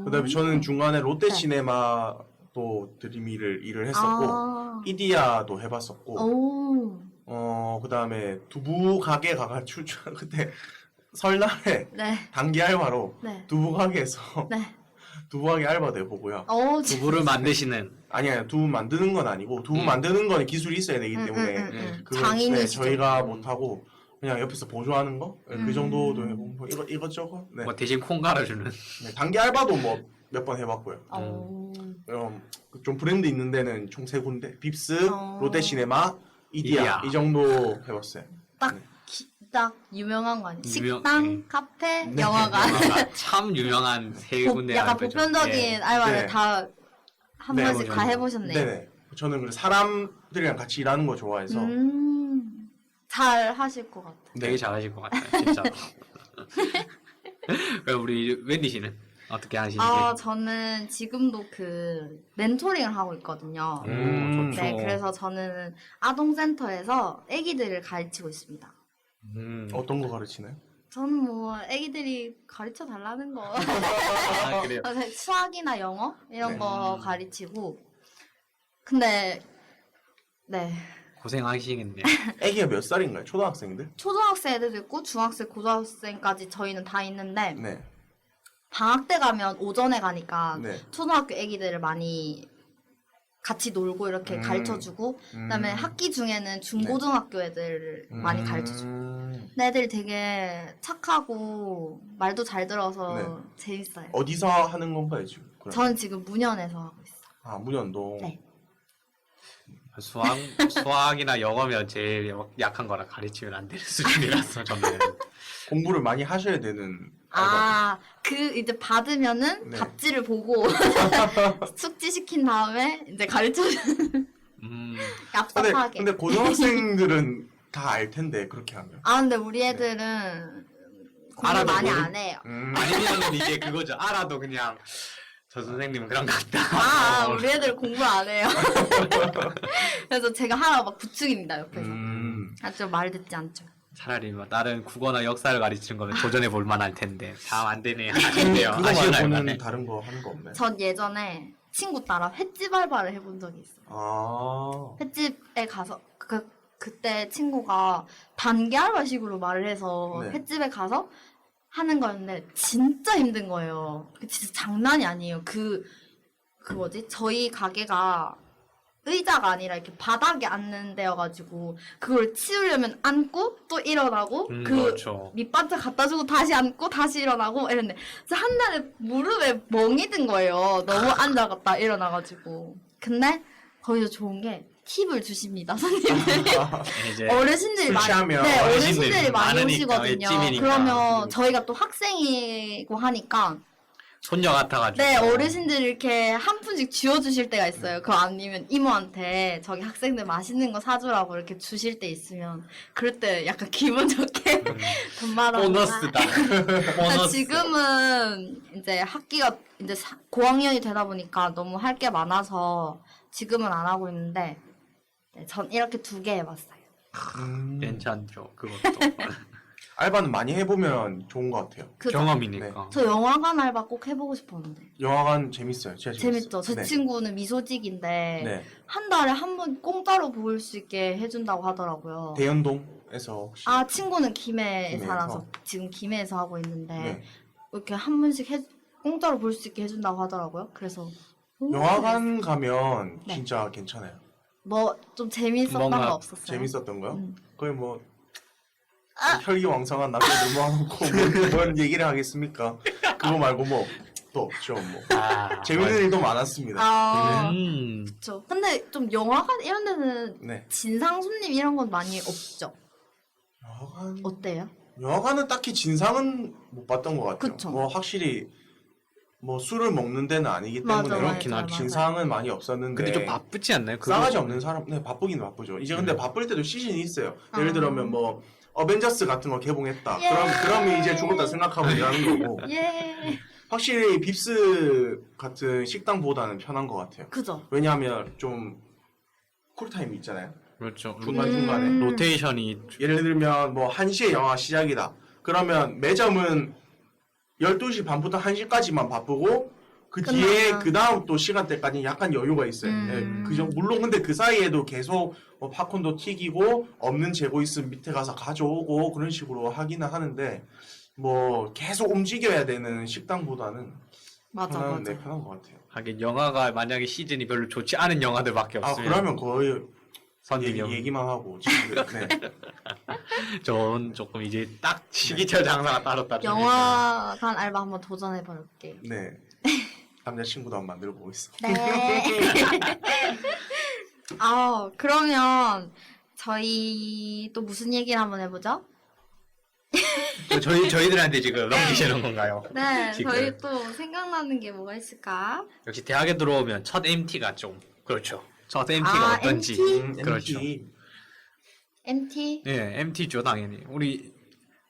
그다음에 저는 중간에 롯데시네마도 일을 했었고 이디야도 해봤었고 그다음에 두부 가게 가가 출장 그때 설날에 네, 단기 알바로 네, 두부 가게에서 네. 두부 가게 알바도 해보고요. 두부를 만드시는 아니요 두부 만드는 건 아니고 두부 만드는 거는 기술이 있어야 되기 때문에 그걸 장인이시죠. 저희가 못하고 그냥 옆에서 보조하는 거 그 정도도 해보고 뭐 이것저것 네. 뭐 대신 콩 갈아주는. 네, 단기 알바도 뭐 몇 번 해봤고요. 어. 좀 브랜드 있는 데는 총 3군데 빕스, 롯데시네마, 이디야 이디야. 이 정도 해봤어요. 딱 유명한 거 아니에요? 유명- 식당, 네. 카페, 네. 영화관. 참 유명한 세 군데. 약간 알바죠. 보편적인 예. 알바를 네. 다 한 네, 번씩 다 해보셨네요. 네네. 저는 그래서 사람들이랑 같이 일하는 거 좋아해서 잘 하실 것 같아요. 되게 잘하실 것 같아요, 진짜. 그럼 우리 웬디 씨는 어떻게 하시는지? 저는 지금도 그 멘토링을 하고 있거든요. 좋죠. 네, 그래서 저는 아동센터에서 아기들을 가르치고 있습니다. 어떤 거 가르치나요? 저는 뭐 아기들이 가르쳐 달라는 거 아, 그래요. 수학이나 영어 이런 네. 거 가르치고 근데 네 고생하시겠네요. 애기가 몇 살인가요? 초등학생들? 초등학생 애들도 있고 중학생, 고등학생까지 저희는 다 있는데 네. 방학 때 가면 오전에 가니까 네. 초등학교 애기들을 많이 같이 놀고 이렇게 가르쳐주고 그다음에 학기 중에는 중고등학교 애들을 많이 가르쳐주고 근데 애들이 되게 착하고 말도 잘 들어서 네. 재밌어요. 어디서 하는 건가요 지금? 그럼? 저는 지금 문현에서 하고 있어요. 문현동. 네. 수학이나 영어면 제일 약한 거라 가르치면 안 되는 수준이라서 저는. 공부를 많이 하셔야 되는 알바. 이제 받으면은 네. 답지를 보고 숙지 시킨 다음에 이제 가르쳐주는 얍삽하게. 근데 고등학생들은 다 알 텐데 그렇게 하면. 근데 우리 애들은 공부 알아도 많이 모르- 안 해요. 아니면은 이게 그거죠. 알아도 그냥 저 선생님은 그런 것 같다. 우리 애들 공부 안 해요. 그래서 제가 하나 막 부축입니다, 옆에서. 좀 말 듣지 않죠. 차라리 뭐 다른 국어나 역사를 가르치는 거는 도전해 볼 만할 텐데 다 안 되네. 아쉽네요. 그거 아쉬운 말고는 알바네. 다른 거 하는 거 없나요? 전 예전에 친구 따라 횟집 알바를 해본 적이 있어요. 횟집에 가서 그때 친구가 단기 알바식으로 말을 해서 네. 횟집에 가서 하는 거였는데 진짜 힘든 거예요. 진짜 장난이 아니에요. 그 뭐지? 저희 가게가 의자가 아니라 이렇게 바닥에 앉는 데여가지고 그걸 치우려면 앉고 또 일어나고 그렇죠. 밑반찬 갖다 주고 다시 앉고 다시 일어나고 이랬는데 진짜 한 날에 무릎에 멍이 든 거예요. 너무 앉아갔다 일어나가지고. 근데 거기서 좋은 게 팁을 주십니다, 손님들이. 이제 어르신들이 술 많이, 취하면 네, 어르신들이 어르신들이 많이 많으니까, 오시거든요. 횟집이니까. 그러면 저희가 또 학생이고 하니까 손녀 같아가지고. 네, 어르신들이 이렇게 한 푼씩 쥐어주실 때가 있어요. 그거 아니면 이모한테 저기 학생들 맛있는 거 사주라고 이렇게 주실 때 있으면 그럴 때 약간 기분 좋게 돈 받아서 보너스다. 보너스. 지금은 이제 학기가 이제 고학년이 되다 보니까 너무 할 게 많아서 지금은 안 하고 있는데 네, 전 이렇게 2개 해봤어요. 괜찮죠. 그것도. 알바는 많이 해보면 좋은 것 같아요. 그죠? 경험이니까. 저 영화관 알바 꼭 해보고 싶었는데. 영화관 재밌어요. 진짜 재밌죠? 제 네. 친구는 미소직인데 네. 한 달에 한 번 공짜로 볼 수 있게 해준다고 하더라고요. 대연동에서 혹시 아, 친구는 김해에 김해에서? 살아서 지금 김해에서 하고 있는데 네. 이렇게 한 번씩 공짜로 볼 수 있게 해준다고 하더라고요. 그래서 영화관 가면 네. 진짜 괜찮아요. 뭐 좀 재밌었던 뭔가 거 없었어요? 재밌었던 거요? 음. 거의 뭐 혈기왕성한 남자들 모아놓고 뭔 얘기를 하겠습니까? 그거 말고 뭐 또 없죠. 뭐 아, 재밌는 일도 많았습니다. 아, 음. 그쵸. 근데 좀 영화관 이런 데는 네. 진상 손님 이런 건 많이 없죠. 영화관 어때요? 영화관은 딱히 진상은 못 봤던 것 같아요. 그쵸. 뭐 확실히 뭐 술을 먹는 데는 아니기 때문에 맞아, 그렇긴 맞아, 하죠. 맞아. 진상은 많이 없었는데 근데 좀 바쁘지 않나요? 싸가지 없는 사람, 네 바쁘긴 바쁘죠. 이제 근데 바쁠 때도 시즌이 있어요. 예를 들면 뭐 어벤져스 같은 거 개봉했다. 예. 그러면 이제 죽었다 생각하고 일하는 거고. 예. 확실히 빕스 같은 식당보다는 편한 것 같아요. 그죠. 왜냐하면 좀 쿨타임이 있잖아요. 그렇죠. 중간중간에. 로테이션이 예를 들면 뭐 1시에 영화 시작이다. 그러면 매점은 12시 반부터 1시까지만 바쁘고 그 뒤에 끝나면. 그 다음 또 시간대까지 약간 여유가 있어요. 물론 근데 그 사이에도 계속 뭐 팝콘도 튀기고 없는 재고 있으면 밑에 가서 가져오고 그런 식으로 하기는 하는데 뭐 계속 움직여야 되는 식당보다는 맞아, 편한, 맞아. 네, 편한 것 같아요. 하긴 영화가 만약에 시즌이 별로 좋지 않은 영화들밖에 아 없으면 그러면 거의 선택이 얘기만 하고 친구들 네. 저는 조금 이제 딱 시기철 장사가 따로 따로 영화관 알바 한번 도전해 볼게요. 네. 남자친구도 한번 만들어 보고 있어. 네. 아, 그러면 저희 또 무슨 얘기를 한번 해보죠? 저희들한테 지금 넘기시는 건가요? 네, 지금. 저희 또 생각나는 게 뭐가 있을까? 역시 대학에 들어오면 첫 MT가 좀 그렇죠. 첫 MT가 어떤지 MT? 그렇죠. MT? 네, MT죠 당연히. 우리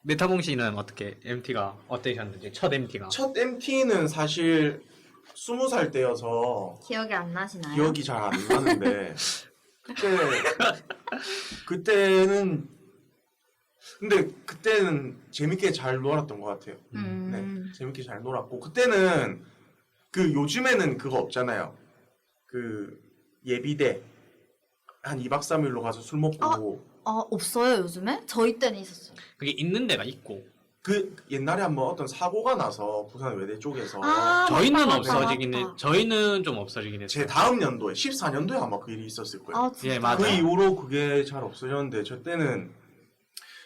메타봉 씨는 어떻게 MT가 어떠셨는지 첫 MT가 첫 MT는 사실 20살 때여서 기억이 안 나시나요? 기억이 잘 안 나는데 그때는 근데 그때는 재밌게 잘 놀았던 것 같아요. 네, 재밌게 잘 놀았고 그때는 그 요즘에는 그거 없잖아요. 그 예비대 한 2박 3일로 가서 술 먹고 없어요, 요즘에? 저희 때는 있었어요. 그게 있는 데가 있고 그 옛날에 한번 어떤 사고가 나서 부산 외대 쪽에서 저희는 맞다, 없어지긴 맞다. 해. 저희는 좀 없어지긴 했어요. 제 다음 연도에 14년도에 아마 그 일이 있었을 거예요. 아, 진짜? 예, 맞아. 그 이후로 그게 잘 없어졌는데 저 때는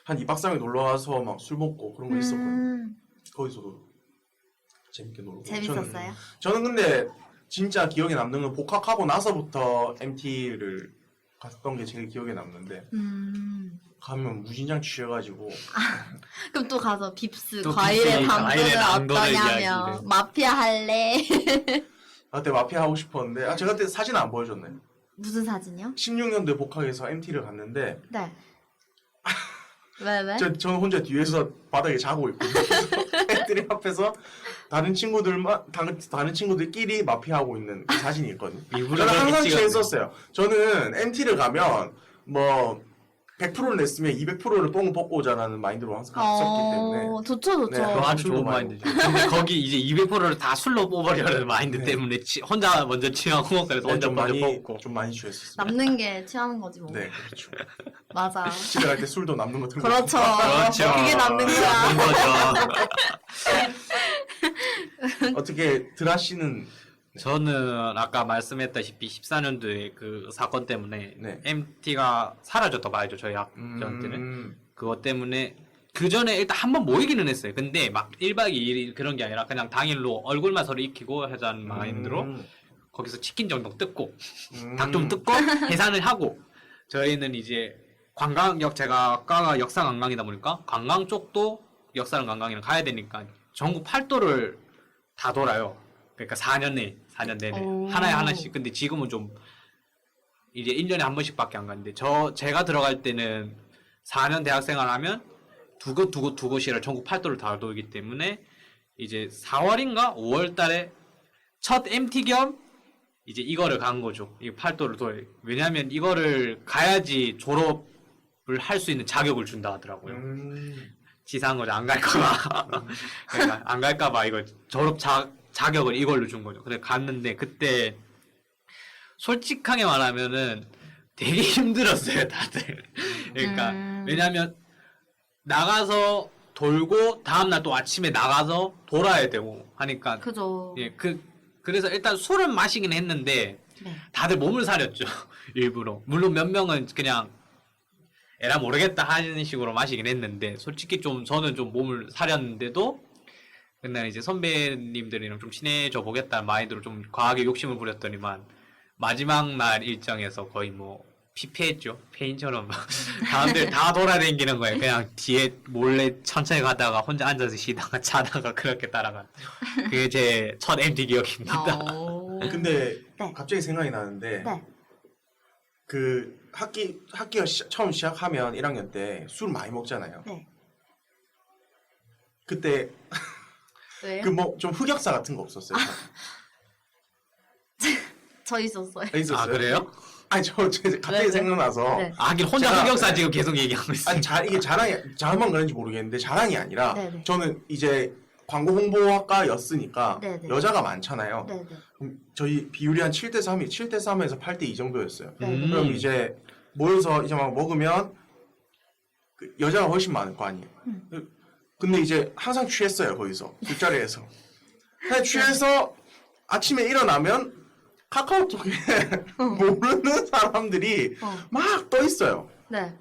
한 2박 3일 놀러 와서 막 술 먹고 그런 거 있었거든요. 거기서도 재밌게 놀고. 재밌었어요? 저는 근데 진짜 기억에 남는 건 복학하고 나서부터 MT를 갔던 게 제일 기억에 남는데 가면 무진장 취해가지고 그럼 또 가서 빕스 또 과일의 빕스 과일의 당도는 당도를 어떠냐며 이야기를. 마피아 할래? 그때 마피아 하고 싶었는데 제가 그때 사진 안 보여줬네. 무슨 사진이요? 16년도에 복학해서 MT를 갔는데 네. 왜? 저는 혼자 뒤에서 바닥에 자고 있거든요. 애들이 앞에서 다른 친구들끼리 마피아하고 있는 그 사진이 있거든요. 일부러 저는 항상 그렇게 취했었어요. 저는 MT를 가면 뭐 100%를 냈으면 200%를 뽕을 뽑고 오자라는 마인드로 항상 갔었기 때문에 좋죠. 네, 그거 아주 술도 좋은 많이 마인드죠. 근데 거기 이제 200%를 다 술로 뽑으려는 마인드 네. 때문에 혼자 먼저 취하고 그래서 혼자 좀 먼저 많이 뽑고. 좀 많이 취했었어요. 남는 게 취하는 거지 뭐. 네, 그렇죠. 맞아. 집에 갈 때 술도 남는 거 들고. 그렇죠. 그렇죠. 그게 남는 거야. 거죠. 어떻게 드라 씨는 저는 아까 말씀했다시피 14년도에 그 사건 때문에 네. MT가 사라졌다 봐야죠. 저희 학년 때는. 음, 그것 때문에 그 전에 일단 한 번 모이기는 했어요. 근데 막 1박 2일 그런 게 아니라 그냥 당일로 얼굴만 서로 익히고 하자는 마인드로 거기서 치킨 정도 뜯고 닭 좀 뜯고 계산을 하고 저희는 이제 관광역 제가 과가 역사 관광이다 보니까 관광 쪽도 역사랑 관광이랑 가야 되니까 전국 8도를 다 돌아요. 그러니까 4년 내내 오. 하나에 하나씩. 근데 지금은 좀 이제 1년에 한 번씩밖에 안 가는데 제가 들어갈 때는 4년 대학생활 하면 두 곳이라 전국 8도를 다 돌기 때문에 이제 4월인가 5월 달에 첫 MT 겸 이제 이거를 간 거죠. 이 8도를 돌. 왜냐면 이거를 가야지 졸업을 할 수 있는 자격을 준다 하더라고요. 치사한 거죠. 안 갈까봐. 그러니까 안 갈까봐 이거 자격을 이걸로 준 거죠. 근데 갔는데 그때 솔직하게 말하면은 되게 힘들었어요, 다들. 그러니까 왜냐면 나가서 돌고 다음날 또 아침에 나가서 돌아야 되고 하니까 그죠. 예, 그래서 일단 술은 마시긴 했는데 네. 다들 몸을 사렸죠. 일부러. 물론 몇 명은 그냥 에라 모르겠다 하는 식으로 마시긴 했는데 솔직히 좀 저는 좀 몸을 사렸는데도 그날 이제 선배님들이랑 좀 친해져 보겠다는 마인드로 좀 과하게 욕심을 부렸더니만 마지막 날 일정에서 거의 뭐 피폐했죠. 페인처럼 사람들 다 돌아다니는 거예요. 그냥 뒤에 몰래 천천히 가다가 혼자 앉아서 쉬다가 자다가 그렇게 따라간. 그게 제 첫 MT 기억입니다. 근데 네. 갑자기 생각이 나는데 네. 그 학기가 처음 시작하면 1학년 때 술 많이 먹잖아요. 네. 그때 왜요? 그 뭐 좀 흑역사 같은 거 없었어요? 저 있었어요. 있었어요? 아 그래요? 아니 갑자기 네. 생각나서 네. 아 하긴 혼자 제가- 흑역사 지금 계속 얘기하고 있어요. 아니 이게 자랑만 그런지 모르겠는데 자랑이 아니라 네네. 저는 이제 광고 홍보학과였으니까 네네. 여자가 많잖아요. 네네. 그럼 저희 비율이 한 7대 3이 7대 3에서 8대 2 정도였어요. 네. 그럼 이제 모여서 이제 막 먹으면 그 여자가 훨씬 많을 거 아니에요. 근데 이제 항상 취했어요 거기서 술자리에서. 그냥 취해서 아침에 일어나면 카카오톡에 모르는 사람들이 막 떠 있어요. 네.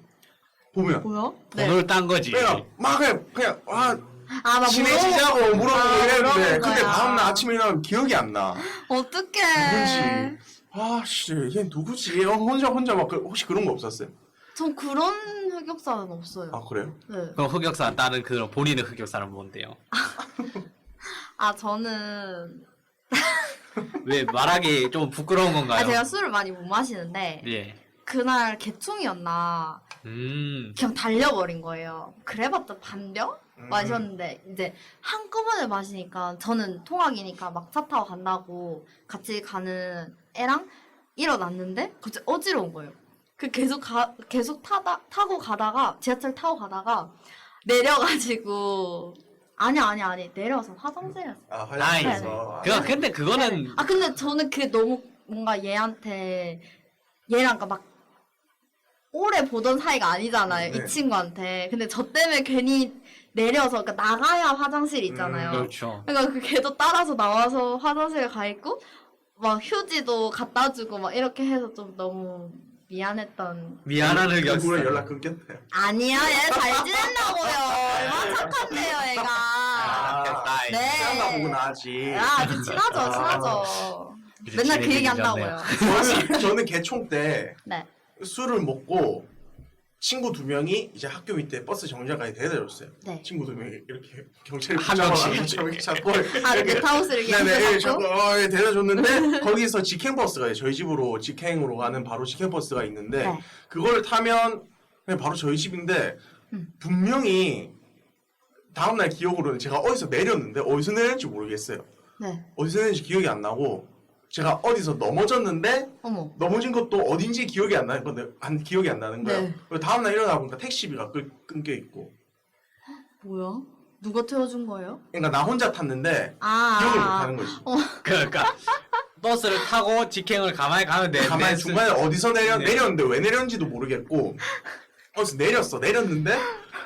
보면 뭐야? 네. 번호를 딴 거지. 그냥 막 그냥 아, 막 친해지자고 물어보고 이랬는데 물어보는 근데 거야. 다음날 아침에 일어나면 기억이 안 나. 어떡해. 누구지? 아씨 얘 누구지? 혼자 막 혹시 그런 거 없었어요? 전 그런 흑역사는 없어요. 아 그래요? 네. 그럼 흑역사 다른 그 본인의 흑역사는 뭔데요? 아, 저는. 왜 말하기 좀 부끄러운 건가요? 아, 제가 술을 많이 못 마시는데, 예. 그날 개총이었나, 그냥 달려버린 거예요. 그래봤자 반병? 마셨는데, 이제 한꺼번에 마시니까, 저는 통학이니까 막 차 타고 간다고 같이 가는 애랑 일어났는데, 갑자기 어지러운 거예요. 계속 타고 가다가, 지하철 타고 가다가, 내려가지고, 아니. 내려와서 화장실에서. 아 아이, 화장실에서. 근데 그거는 아, 근데 저는 그게 너무 뭔가 얘랑 그러니까 막 오래 보던 사이가 아니잖아요. 네. 이 친구한테. 근데 저 때문에 괜히 내려서, 그러니까 나가야 화장실이 있잖아요. 그렇죠. 그러니까 그 걔도 따라서 나와서 화장실에 가 있고, 막 휴지도 갖다 주고 막 이렇게 해서 좀 너무 미안했던. 미안한 흑역사. 누구랑 연락 끊겼나요? 아니야, 얘 잘 지낸다고요. 얼마나 착한데요, 얘가. 됐다. 네. 태어나 보고 나지. 아, 아주 친하죠. 맨날 그 얘기 한다고요. 저는 개총 때 네. 술을 먹고 친구 2명이 이제 학교 밑에 버스 정류장까지 데려줬어요. 네. 친구 2명이 이렇게 경찰이 한 명씩. 이렇게 잡고 아, pent하우스를 이렇게 네네 잡고? 데려줬는데 거기서 직행버스가 저희 집으로 직행으로 가는 바로 직행버스가 있는데 네. 그걸 타면 그냥 바로 저희 집인데 분명히 다음날 기억으로는 제가 어디서 내렸는데 어디서 내렸는지 모르겠어요. 네. 어디서 내렸는지 기억이 안 나고 제가 어디서 넘어졌는데 어머. 넘어진 것도 어딘지 기억이 안 나는 건데 기억이 안 나는 거예요. 네. 그리고 다음날 일어나 보니까 택시비가 끊겨 있고 뭐야? 누가 태워준 거예요? 그러니까 나 혼자 탔는데 아. 기억을 못 하는 거지. 그러니까 버스를 타고 직행을 가만히 가면 되는데 가만히 중간에 어디서 네. 내렸는데 왜 내렸는지도 모르겠고 어디서 내렸는데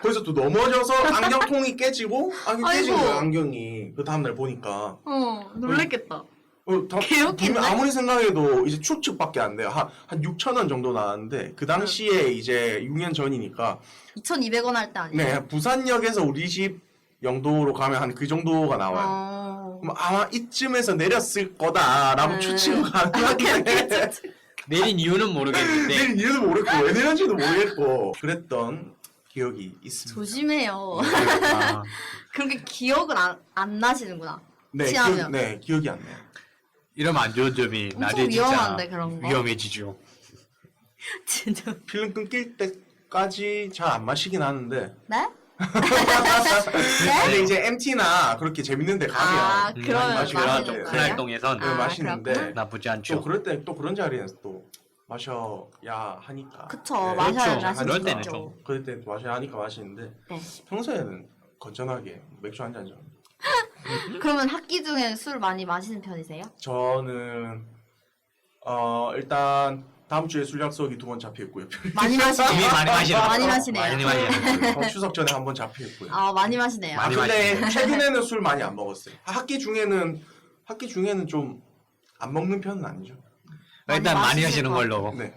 거기서 또 넘어져서 안경통이 깨지고 깨진 아이고. 거예요 안경이. 그 다음날 보니까 놀랬겠다. 분명 개웃기네. 아무리 생각해도 이제 추측밖에 안 돼요. 한 6천 원 정도 나왔는데 그 당시에 이제 6년 전이니까 2,200원 할 때 아니에요? 네 부산역에서 우리 집 영도로 가면 한 그 정도가 나와요. 그럼 아마 이쯤에서 내렸을 거다라고 추측을 가능한데 내린 이유는 모르겠는데 내린 이유도 모르겠고 왜 내렸는지도 모르겠고 그랬던 기억이 있습니다. 조심해요. 아, 그렇게 기억을 안 나시는구나. 네, 취하면. 기억이 안 나요. 이러면 안 좋은 점이 엄청 나중에 위험한데, 진짜 그런 거. 위험해지죠. 진짜. 필름 끊길 때까지 잘 안 마시긴 하는데 네? 근데 이제 MT나 그렇게 재밌는 데 가면 아, 많이 그러면 마시긴 마시는 하죠. 거예요? 큰 활동에선 네, 아, 마시는데 그렇구나. 나쁘지 또 않죠. 그럴 때 또 그런 자리에서 또 마셔야 하니까. 그쵸. 네. 마셔야 그렇죠. 마실 그럴 수 때는 있죠. 좀. 그럴 때 마셔야 하니까 마시는데 네. 평소에는 건전하게 맥주 한 잔죠. 그러면 학기 중에 술 많이 마시는 편이세요? 저는 일단 다음 주에 술 약속이 2번 잡혀 있고요. 많이 이미 마시네요. 많이 마시는 많이 거. 마시네요. 많이 마시네요. 추석 전에 1번 잡혀 있고요. 많이 마시네요. 많이 근데 마시네요. 최근에는 술 많이 안 먹었어요. 학기 중에는 좀 안 먹는 편은 아니죠. 일단 많이 마시실 하시는 것 걸로. 네.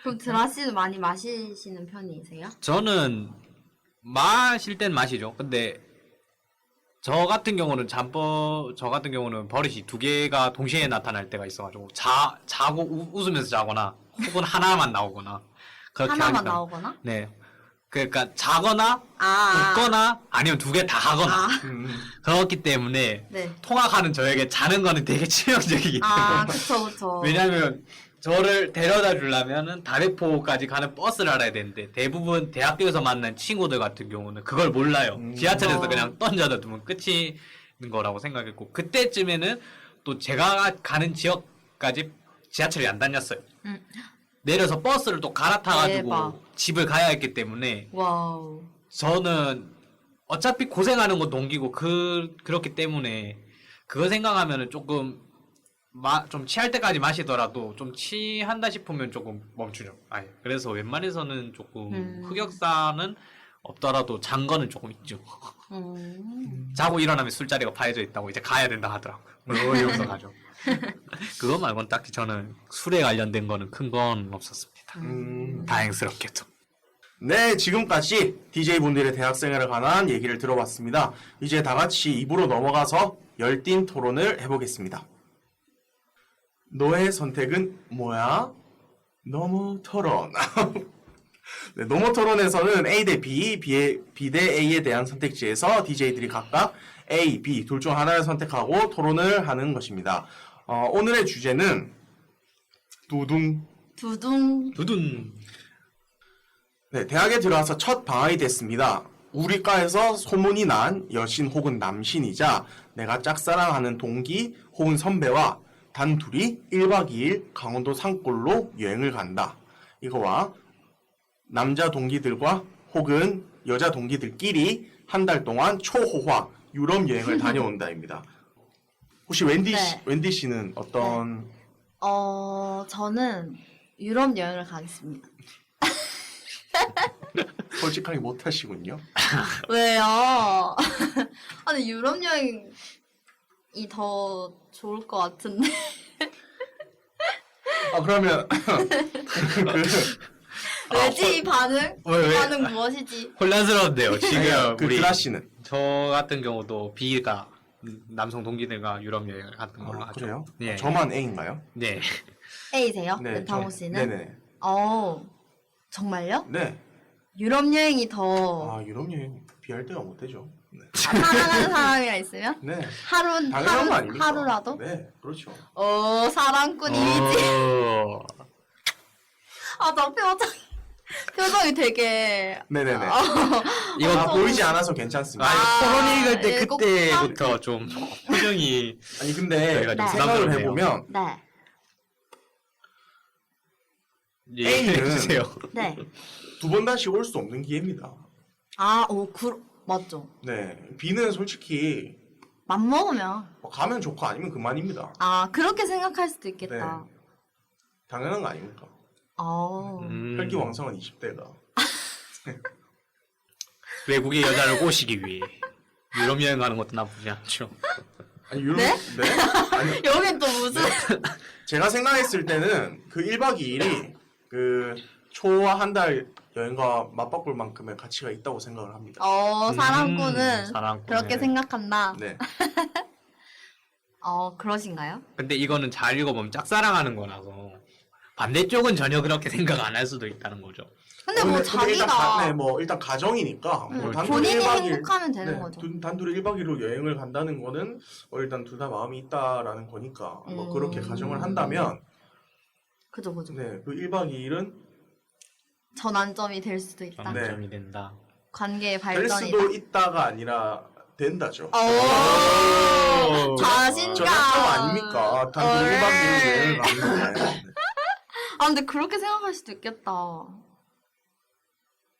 그럼 드라 씨는 많이 마시는 편이세요? 저는 마실 땐 마시죠. 근데 저 같은 경우는 버릇이 2개가 동시에 나타날 때가 있어가지고 자고 웃으면서 자거나 혹은 하나만 나오거나 그렇게 하나만 하니까. 나오거나? 네. 그러니까 자거나 아. 웃거나 아니면 2개 다 하거나 그렇기 때문에 네. 통학하는 저에게 자는 거는 되게 치명적이기 때문에 그쵸. 왜냐면 저를 데려다 주려면은 다대포까지 가는 버스를 알아야 되는데 대부분 대학교에서 만난 친구들 같은 경우는 그걸 몰라요. 지하철에서 그냥 던져다 두면 끝인 거라고 생각했고 그때쯤에는 또 제가 가는 지역까지 지하철이 안 다녔어요. 내려서 버스를 또 갈아타가지고 대박. 집을 가야 했기 때문에 와우. 저는 어차피 고생하는 거 넘기고 그렇기 때문에 그거 생각하면은 조금 좀 취할 때까지 마시더라도 좀 취한다 싶으면 조금 멈추죠. 그래서 웬만해서는 조금 흑역사는 없더라도 잔 거는 조금 있죠. 자고 일어나면 술자리가 파여져 있다고 이제 가야 된다 하더라고요. 이러면서 가죠. 그거 말고는 딱히 저는 술에 관련된 거는 큰 건 없었습니다. 다행스럽게도. 네, 지금까지 DJ분들의 대학생활에 관한 얘기를 들어봤습니다. 이제 다 같이 입으로 넘어가서 열띤 토론을 해보겠습니다. 너의 선택은 뭐야? 너무 토론. 네, 너무 토론에서는 A 대 B, B 대 A에 대한 선택지에서 DJ들이 각각 A, B 둘 중 하나를 선택하고 토론을 하는 것입니다. 오늘의 주제는 두둥. 두둔. 네, 대학에 들어와서 첫 방학이 됐습니다. 우리 과에서 소문이 난 여신 혹은 남신이자 내가 짝사랑하는 동기 혹은 선배와 단둘이 1박 2일 강원도 산골로 여행을 간다. 이거와 남자 동기들과 혹은 여자 동기들끼리 한 달 동안 초호화 유럽 여행을 다녀온다입니다. 혹시 wendy 씨는 어떤 저는 유럽 여행을 가겠습니다. 솔직하게 못하시군요. 왜요? 아니, 유럽 여행이 더 좋을 것 같은데. 그러면 왜지, 이 반응? 왜? 이 반응 무엇이지? 혼란스러운데요. 지금 그 우리 드라 씨는 저 같은 경우도 B가 남성 동기들과 유럽 여행을 갔던 걸로 하죠. 그래요? 예. 저만 A인가요? 네. A세요? 네, 르타모 씨는? 네네. 정말요? 네. 유럽 여행이 더 유럽 여행 비할 데가 못 되죠. 네. 사랑하는 사람이랑 있으면? 네. 하루, 당연한 거 아닙니까? 하루라도? 네, 그렇죠. 사랑꾼 이미지. 나 표정이 되게. 네네네. 이거 보이지 않아서 괜찮습니다. 코로나 읽을 때 꼭 그때부터 좀 표정이 아니 근데 저희가 좀 생각을 부담스럽네요. 해보면 네. A는 해주세요. 네. 2번 다시 올 수 없는 기회입니다. 맞죠. 네. B는 솔직히 맘먹으면. 가면 좋고 아니면 그만입니다. 그렇게 생각할 수도 있겠다. 당연한 거 아닙니까? 혈기왕성한 20대가. 외국의 여자를 꼬시기 위해 유럽 여행 가는 것도 나쁘지 않죠. 아니 유럽 네? 아니 여긴 또 무슨. 제가 생각했을 때는 그 1박 2일이 그 초와 한 달 여행과 맞바꿀 만큼의 가치가 있다고 생각을 합니다. 사랑꾼은 사랑꾼은. 그렇게 생각한다. 네. 그러신가요? 근데 이거는 잘 읽어보면 짝사랑하는 거라서 반대쪽은 전혀 그렇게 생각 안 할 수도 있다는 거죠. 근데 뭐 자기가 일단 가정이니까 단둘이 본인이 1박 2일, 행복하면 되는 거죠. 단둘이 1박 2일로 여행을 간다는 거는 일단 둘 다 마음이 있다라는 거니까 뭐 그렇게 가정을 한다면 그죠. 네, 그 1박 2일은 전환점이 될 수도 있다. 장점이 된다. 관계의 될 발전이다. 수도 있다가 아니라 된다죠. 자신감. 전환점 아닙니까? 아닙니까? 단돈 1박 2일 여행을 가는데. 아, 근데 그렇게 생각할 수도 있겠다.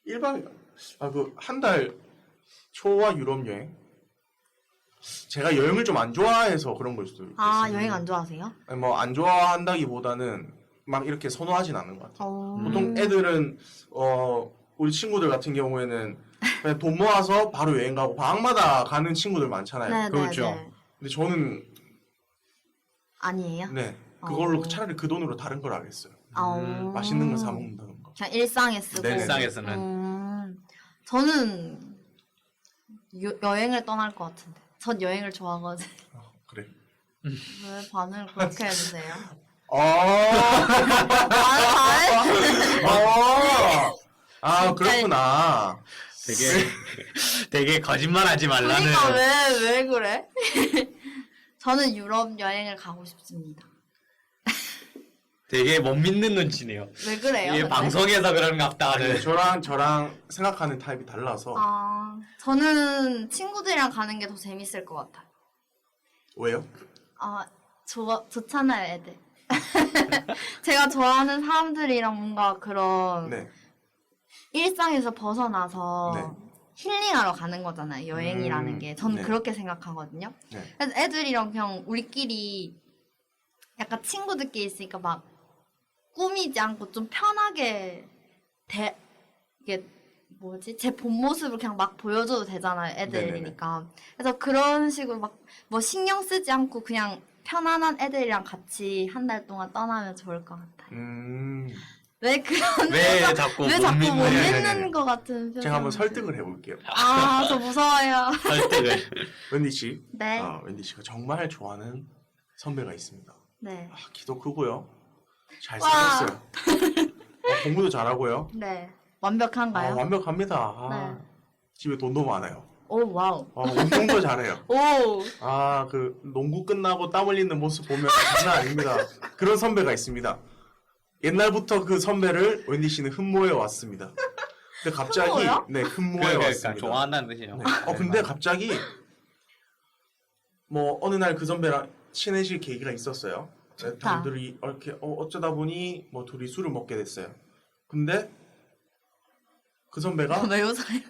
1박, 한 달 초와 유럽 여행? 제가 여행을 좀 안 좋아해서 그런 걸 수도 있겠어요. 아, 여행 안 좋아하세요? 뭐, 안 좋아한다기보다는 막 이렇게 선호하진 않는 것 같아요. 보통 애들은, 우리 친구들 같은 경우에는 그냥 돈 모아서 바로 여행 가고, 방학마다 가는 친구들 많잖아요. 네, 그렇죠. 네, 네. 근데 저는, 아니에요? 네, 그걸로 차라리 그 돈으로 다른 걸 하겠어요. 맛있는 거 사 먹는다던가. 그냥 일상에 쓰고. 네네. 일상에서는 저는 여행을 떠날 것 같은데. 전 여행을 좋아하거든요. 그래. 왜 반응을 그렇게 해주세요? 그렇구나. 되게 거짓말하지 말라는. 그러니까 왜 그래? 저는 유럽 여행을 가고 싶습니다. 되게 못 믿는 눈치네요. 왜 그래요? 이게 근데? 방송에서 그런갑다. 네, 저랑 생각하는 타입이 달라서. 저는 친구들이랑 가는 게 더 재밌을 것 같아요. 왜요? 좋잖아요, 애들. 제가 좋아하는 사람들이랑 뭔가 그런 네. 일상에서 벗어나서 네. 힐링하러 가는 거잖아요, 여행이라는 게. 저는 네. 그렇게 생각하거든요. 네. 그래서 애들이랑 그냥 우리끼리 약간 친구들끼리 있으니까 막 꾸미지 않고 좀 편하게 이게 뭐지? 제 본 모습을 그냥 막 보여줘도 되잖아요, 애들이니까. 그래서 그런 식으로 막 뭐 신경 쓰지 않고 그냥 편안한 애들이랑 같이 한 달 동안 떠나면 좋을 것 같아요. 왜 그런 왜 거죠? 자꾸 왜 못 자꾸 못 믿는 믿는 것 같은 표정? 제가 한번 설득을 해볼게요. 저 무서워요. 설득을. wendy 씨. 네. wendy 씨가 정말 좋아하는 선배가 있습니다. 네. 키도 크고요. 잘생겼어요. 공부도 잘하고요. 네. 완벽한가요? 완벽합니다. 네. 집에 돈도 많아요. 오, 와우. 운동도 잘해요. 오. 농구 끝나고 땀 흘리는 모습 보면 장난 아닙니다. 그런 선배가 있습니다. 옛날부터 그 선배를 웬디 씨는 흠모해 왔습니다. 근데 갑자기 흠모요? 네, 흠모해 그러니까 왔습니다. 좋아한다는 뜻이죠. 근데 갑자기 뭐 어느 날 그 선배랑 친해질 계기가 있었어요. 둘이 이렇게 어쩌다 보니 뭐 둘이 술을 먹게 됐어요. 근데 그 선배가 왜 웃어요?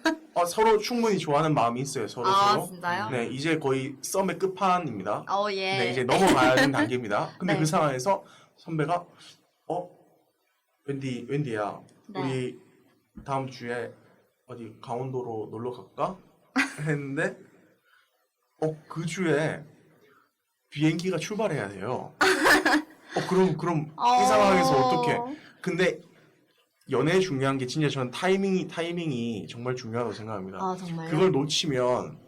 서로 충분히 좋아하는 마음이 있어요. 서로. 진짜요? 네, 이제 거의 썸의 끝판입니다. 예. 네, 이제 넘어가야 되는 단계입니다. 근데 네. 그 상황에서 선배가 웬디야, 네. 우리 다음 주에 어디 강원도로 놀러 갈까? 했는데 그 주에 비행기가 출발해야 돼요. 그럼 이 상황에서 어떻게? 근데 연애에 중요한 게 진짜 저는 타이밍이 정말 중요하다고 생각합니다. 정말요? 그걸 놓치면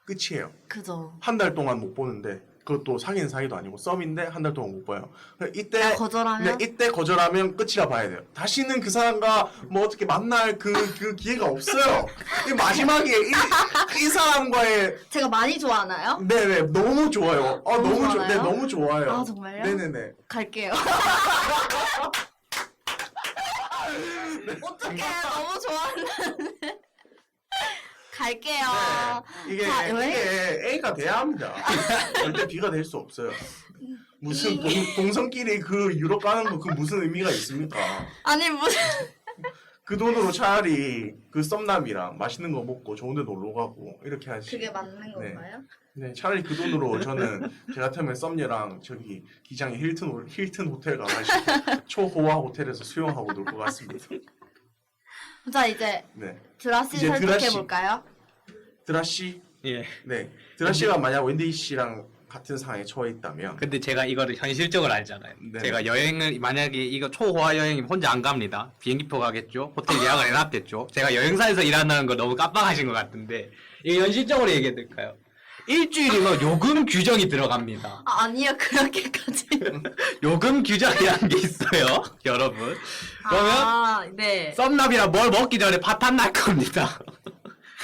끝이에요. 그죠. 한 달 동안 못 보는데 그것도 사귀는 사이도 아니고 썸인데 한 달 동안 못 봐요. 이때 거절하면? 네, 이때 거절하면 끝이라 봐야 돼요. 다시는 그 사람과 뭐 어떻게 만날 그 기회가 없어요. 이 마지막에 이 사람과의 제가 많이 좋아하나요? 네네 너무 좋아요. 너무 좋아요? 네 너무 좋아요. 정말요? 네네네. 갈게요. 어떡해, 너무 좋아한다는데. 갈게요. 이게 A가 돼야 합니다. 절대 B가 될 수 없어요. 무슨 동성끼리 그 유럽 가는 거 그 무슨 의미가 있습니까? 아니, 무슨. 그 돈으로 차라리 그 썸남이랑 맛있는 거 먹고 좋은 데 놀러 가고 이렇게 하지. 그게 맞는 건가요? 네, 차라리 그 돈으로 저는 제 같으면 썸녀랑 저기 기장의 힐튼 호텔 가가지고 초호화 호텔에서 수영하고 놀 것 같습니다. 자, 이제 네. 드라씨 이제 설득해볼까요? 드라씨? 예. 네. 드라씨가 만약 웬디 씨랑 같은 상황에 처해 있다면 근데 제가 이거를 현실적으로 알잖아요. 네. 제가 여행을 만약에 이거 초호화 여행이면 혼자 안 갑니다. 비행기표 가겠죠. 호텔 예약을 해놨겠죠. 제가 여행사에서 일한다는 거 너무 깜빡하신 것 같은데 이게 현실적으로 얘기해 드릴까요? 일주일이면 요금 규정이 들어갑니다. 아니요, 그렇게까지. 요금 규정이라는 게 있어요, 여러분. 그러면 네. 썸남이랑 뭘 먹기 전에 파탄 날 겁니다.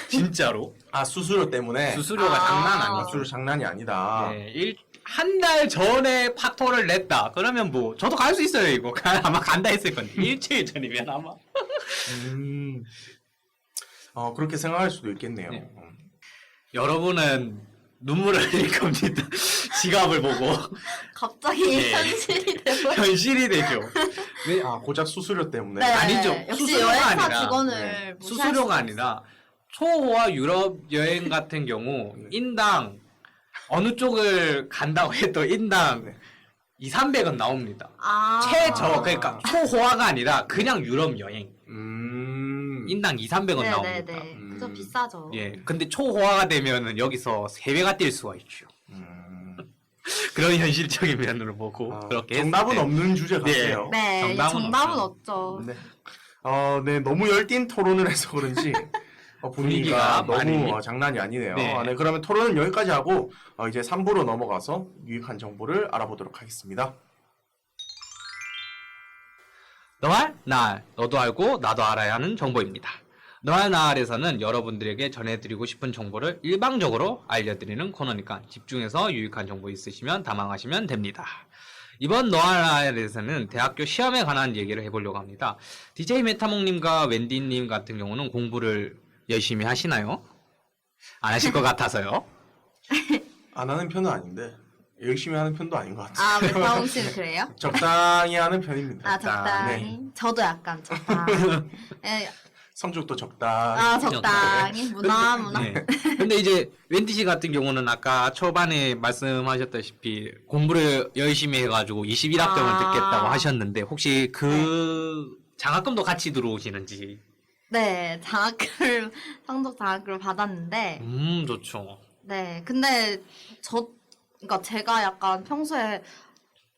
진짜로. 수수료 때문에 수수료가 장난 아니에요. 수수료 장난이 아니다. 네, 한 달 전에 파토를 냈다. 그러면 뭐 저도 갈 수 있어요 이거. 아마 간다 했을 건데 일주일 전이면 아마. 그렇게 생각할 수도 있겠네요. 네. 여러분은 눈물을 흘릴 겁니다. 지갑을 보고 갑자기 네. 현실이 되고. 현실이 되죠. 왜? 아, 고작 수수료 때문에. 네. 아니죠. 역시 수수료가 여행사 아니라, 직원을 네. 무시할 수수료가 수가 아니라 초호화 유럽 여행 같은 경우 네. 인당 어느 쪽을 간다고 해도 인당 네. 2,300원 나옵니다. 아. 최저 그러니까 초호화가 아니라 그냥 유럽 여행 인당 2,300원 나옵니다. 네네네. 음. 그죠 비싸죠. 예, 근데 초호화가 되면은 여기서 3배가 뛸 수가 있죠. 그런 현실적인 면으로 보고 그렇게 정답은 했을 때 없는 주제 같아요. 네, 정답은 없죠. 네. 네, 너무 열띤 토론을 해서 그런지 분위기가 분위기가 너무 많이- 장난이 아니네요. 네. 네, 그러면 토론은 여기까지 하고 이제 3부로 넘어가서 유익한 정보를 알아보도록 하겠습니다. 너알 나알 너도 알고 나도 알아야 하는 정보입니다. 너알 나알에서는 여러분들에게 전해드리고 싶은 정보를 일방적으로 알려드리는 코너니까 집중해서 유익한 정보 있으시면 담아가시면 됩니다. 이번 너알 나알에서는 대학교 시험에 관한 얘기를 해보려고 합니다. DJ 메타몽님과 웬디님 같은 경우는 공부를 열심히 하시나요? 안 하실 것 같아서요. 안 하는 편은 아닌데 열심히 하는 편도 아닌 것 같아요. 아, 메타몽 씨는 그래요? 적당히 하는 편입니다. 아, 적당히. 네. 저도 약간 적당히. 예, 성적도 적당. 아, 적당히. 무나. 네. 근데 이제 웬디 씨 같은 경우는 아까 초반에 말씀하셨다시피 공부를 열심히 해가지고 21학점을 아. 듣겠다고 하셨는데 혹시 그 장학금도 같이 들어오시는지? 네, 성적 장학금을 받았는데, 좋죠. 네, 근데 그러니까 제가 약간 평소에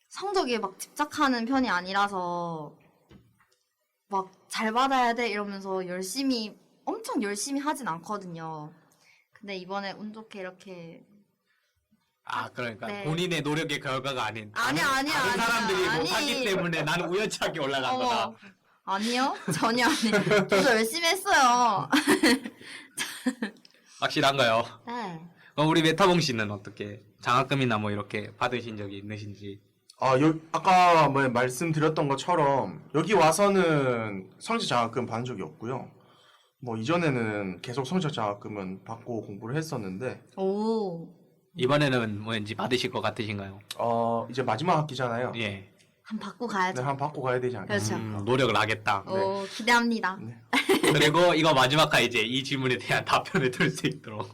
성적에 막 집착하는 편이 아니라서 막 잘 받아야 돼 이러면서 엄청 열심히 하진 않거든요. 근데 이번에 운 좋게 이렇게 아, 그러니까 네. 본인의 노력의 결과가 아닌 아니야. 다른 사람들이 아니. 못하기 때문에 나는 우연찮게 올라간 거다. 어머, 아니요, 전혀 아니에요. 저도 열심히 했어요. 확실한가요? 네. 그럼 우리 메타봉 씨는 어떻게 장학금이나 뭐 이렇게 받으신 적이 있으신지? 아까 말씀드렸던 것처럼 여기 와서는 성적 장학금 받은 적이 없고요. 뭐 이전에는 계속 성적 장학금은 받고 공부를 했었는데 오, 이번에는 뭐 왠지 받으실 것 같으신가요? 이제 마지막 학기잖아요. 예. 한 받고 네, 가야죠. 한 받고 가야 되지 않을까. 그렇죠. 노력을 하겠다. 오, 기대합니다. 네. 그리고 이거 마지막 화 이제 이 질문에 대한 답변을 들을 수 있도록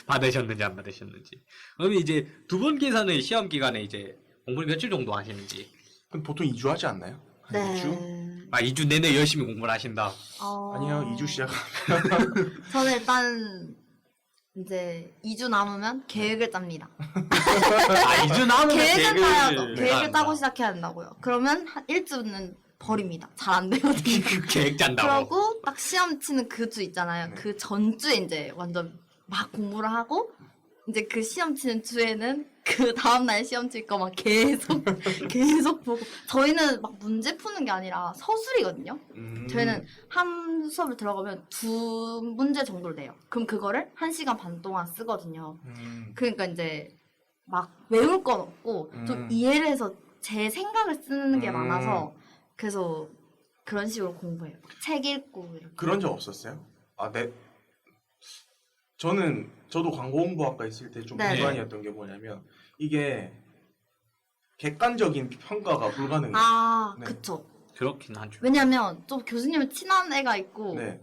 받으셨는지 안 받으셨는지. 그럼 이제 두 분께서는 시험 기간에 이제 공부를 며칠 정도 하시는지. 그럼 보통 2주 하지 않나요? 한 네. 2주? 2주 내내 열심히 공부를 하신다. 아니요, 2주 시작. 저는 일단 이제 2주 남으면 계획을 짭니다. 2주 남으면 계획을 짜야죠. 네. 계획을 짜고 시작해야 된다고요. 그러면 한 1주는 버립니다. 잘 안 되거든요. 계획 짠다고. 그러고 딱 시험 치는 그 주 있잖아요. 네. 그 전주에 이제 완전 막 공부를 하고 이제 그 시험 치는 주에는 그 다음날 시험 칠 거만 계속 보고 저희는 막 문제 푸는 게 아니라 서술이거든요. 저희는 한 수업을 들어가면 2문제 정도 돼요. 그럼 그거를 1시간 반 동안 쓰거든요. 그러니까 이제 막 외울 건 없고 좀 이해를 해서 제 생각을 쓰는 게 많아서 그래서 그런 식으로 공부해요. 책 읽고 이렇게. 그런 적 없었어요? 저도 광고홍보학과 있을 때 좀 네. 불만이었던 게 뭐냐면 이게 객관적인 평가가 불가능해요. 아, 네. 그쵸. 그렇긴 하죠. 왜냐면 좀 교수님은 친한 애가 있고 네.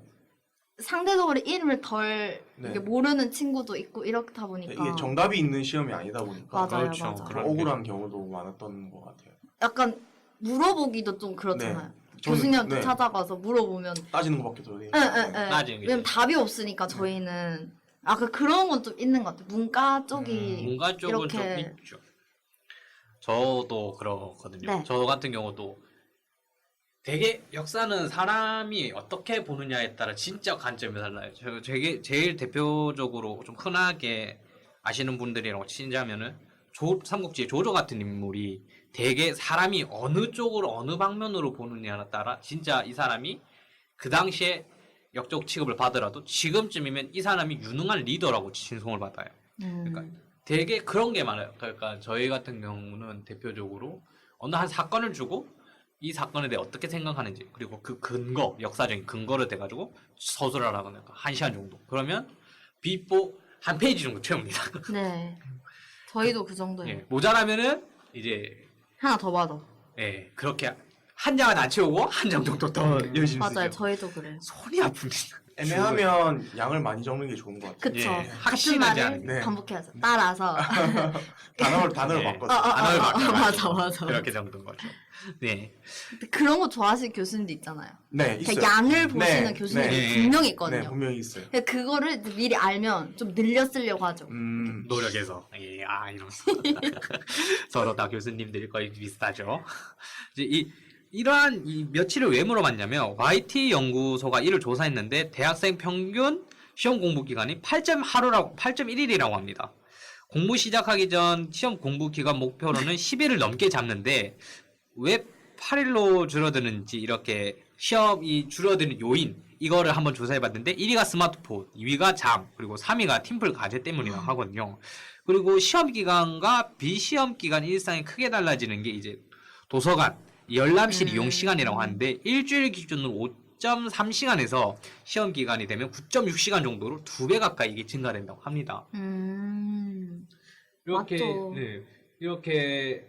상대적으로 이름을 덜 네. 이게 모르는 친구도 있고 이렇다 보니까 이게 정답이 있는 시험이 아니다 보니까 맞아요, 그렇죠. 맞아요. 좀 그런 억울한 경우도 많았던 것 같아요. 약간 물어보기도 좀 그렇잖아요. 네. 저는, 교수님한테 네. 찾아가서 물어보면 따지는 것밖에 더 돼. 따지는 게 왜냐면 답이 없으니까 저희는 그런 건 좀 있는 것 같아요. 문과 쪽이 문과 쪽은 이렇게 좀 있죠. 저도 그렇거든요. 네. 저 같은 경우도 되게 역사는 사람이 어떻게 보느냐에 따라 진짜 관점이 달라요. 제일 대표적으로 좀 흔하게 아시는 분들이라고 치자면은 삼국지의 조조 같은 인물이 되게 사람이 어느 쪽으로 어느 방면으로 보느냐에 따라 진짜 이 사람이 그 당시에 역적 취급을 받더라도 지금쯤이면 이 사람이 유능한 리더라고 칭송을 받아요. 그러니까 되게 그런 게 많아요. 그러니까 저희 같은 경우는 대표적으로 어느 한 사건을 주고 이 사건에 대해 어떻게 생각하는지 그리고 그 역사적인 근거를 대가지고 서술을 하거든요. 1시간 정도. 그러면 비보 한 페이지 정도 채웁니다. 네. 저희도 그 정도예요. 예, 모자라면은 이제 하나 더 받아. 예, 그렇게 한 장은 안 채우고 한 장 정도 더 열심히 맞아요. 쓰죠. 저희도 그래요. 손이 아픕니다. 애매하면 양을 많이 적는 게 좋은 것 같아요. 그쵸. 예, 같은 확신하지 말을 않은 네. 반복해야죠. 따라서. 단어를 네. 바꿔서. 단어를 바꿔 맞아, 맞아. 그렇게 정도인 거죠. 네. 근데 그런 거 좋아하시는 교수님도 있잖아요. 네, 그러니까 있어요. 양을 보시는 네, 교수님이 네. 분명히 있거든요. 네, 분명히 있어요. 근데 그거를 미리 알면 좀 늘려 쓰려고 하죠. 노력해서 이러면서 서로 다 교수님들이 거의 비슷하죠. 이제 이러한 이 며칠을 왜 물어봤냐면 YT 연구소가 이를 조사했는데 대학생 평균 시험 공부 기간이 8.1일이라고 합니다. 공부 시작하기 전 시험 공부 기간 목표로는 10일을 넘게 잡는데 왜 8일로 줄어드는지 이렇게 시험이 줄어드는 요인 이거를 한번 조사해봤는데 1위가 스마트폰, 2위가 잠, 그리고 3위가 팀플 과제 때문이라고 하거든요. 그리고 시험 기간과 비시험 기간 일상이 크게 달라지는 게 이제 도서관, 열람실 이용 시간이라고 하는데 일주일 기준으로 5.3시간에서 시험 기간이 되면 9.6시간 정도로 2배 가까이 이게 증가된다고 합니다. 이렇게 맞죠. 네, 이렇게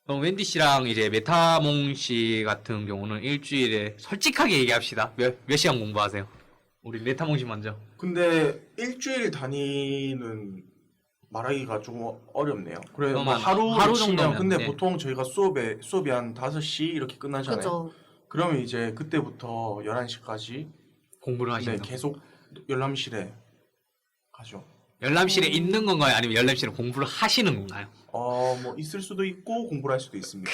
웬디 씨랑 이제 메타몽 씨 같은 경우는 일주일에 솔직하게 얘기합시다. 몇 시간 공부하세요? 우리 메타몽 씨 먼저. 근데 일주일 단위는 말하기가 좀 어렵네요. 그래 뭐 그러면 하루 하루 치면 정도면, 근데 네. 보통 저희가 수업이 한 5시 이렇게 끝나잖아요. 그죠. 그러면 이제 그때부터 11시까지 공부를 네, 하신다. 계속 열람실에 가죠. 열람실에 있는 건가요? 아니면 열람실에 공부를 하시는 건가요? 뭐 있을 수도 있고 공부를 할 수도 있습니다.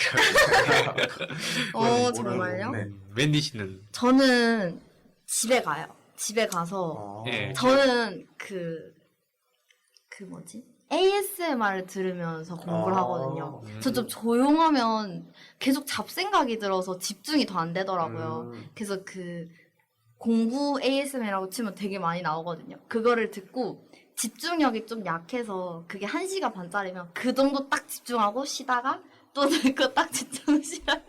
어, 그건 정말요? 모르고, 네. 웬디 씨는 저는 집에 가요. 집에 가서 네. 저는 그 뭐지? ASMR을 들으면서 공부를 아, 하거든요. 저 좀 조용하면 계속 잡생각이 들어서 집중이 더 안 되더라고요. 그래서 그 공부 ASMR이라고 치면 되게 많이 나오거든요. 그거를 듣고 집중력이 좀 약해서 그게 1시간 반짜리면 그 정도 딱 집중하고 쉬다가 또 듣고 딱 집중 시간.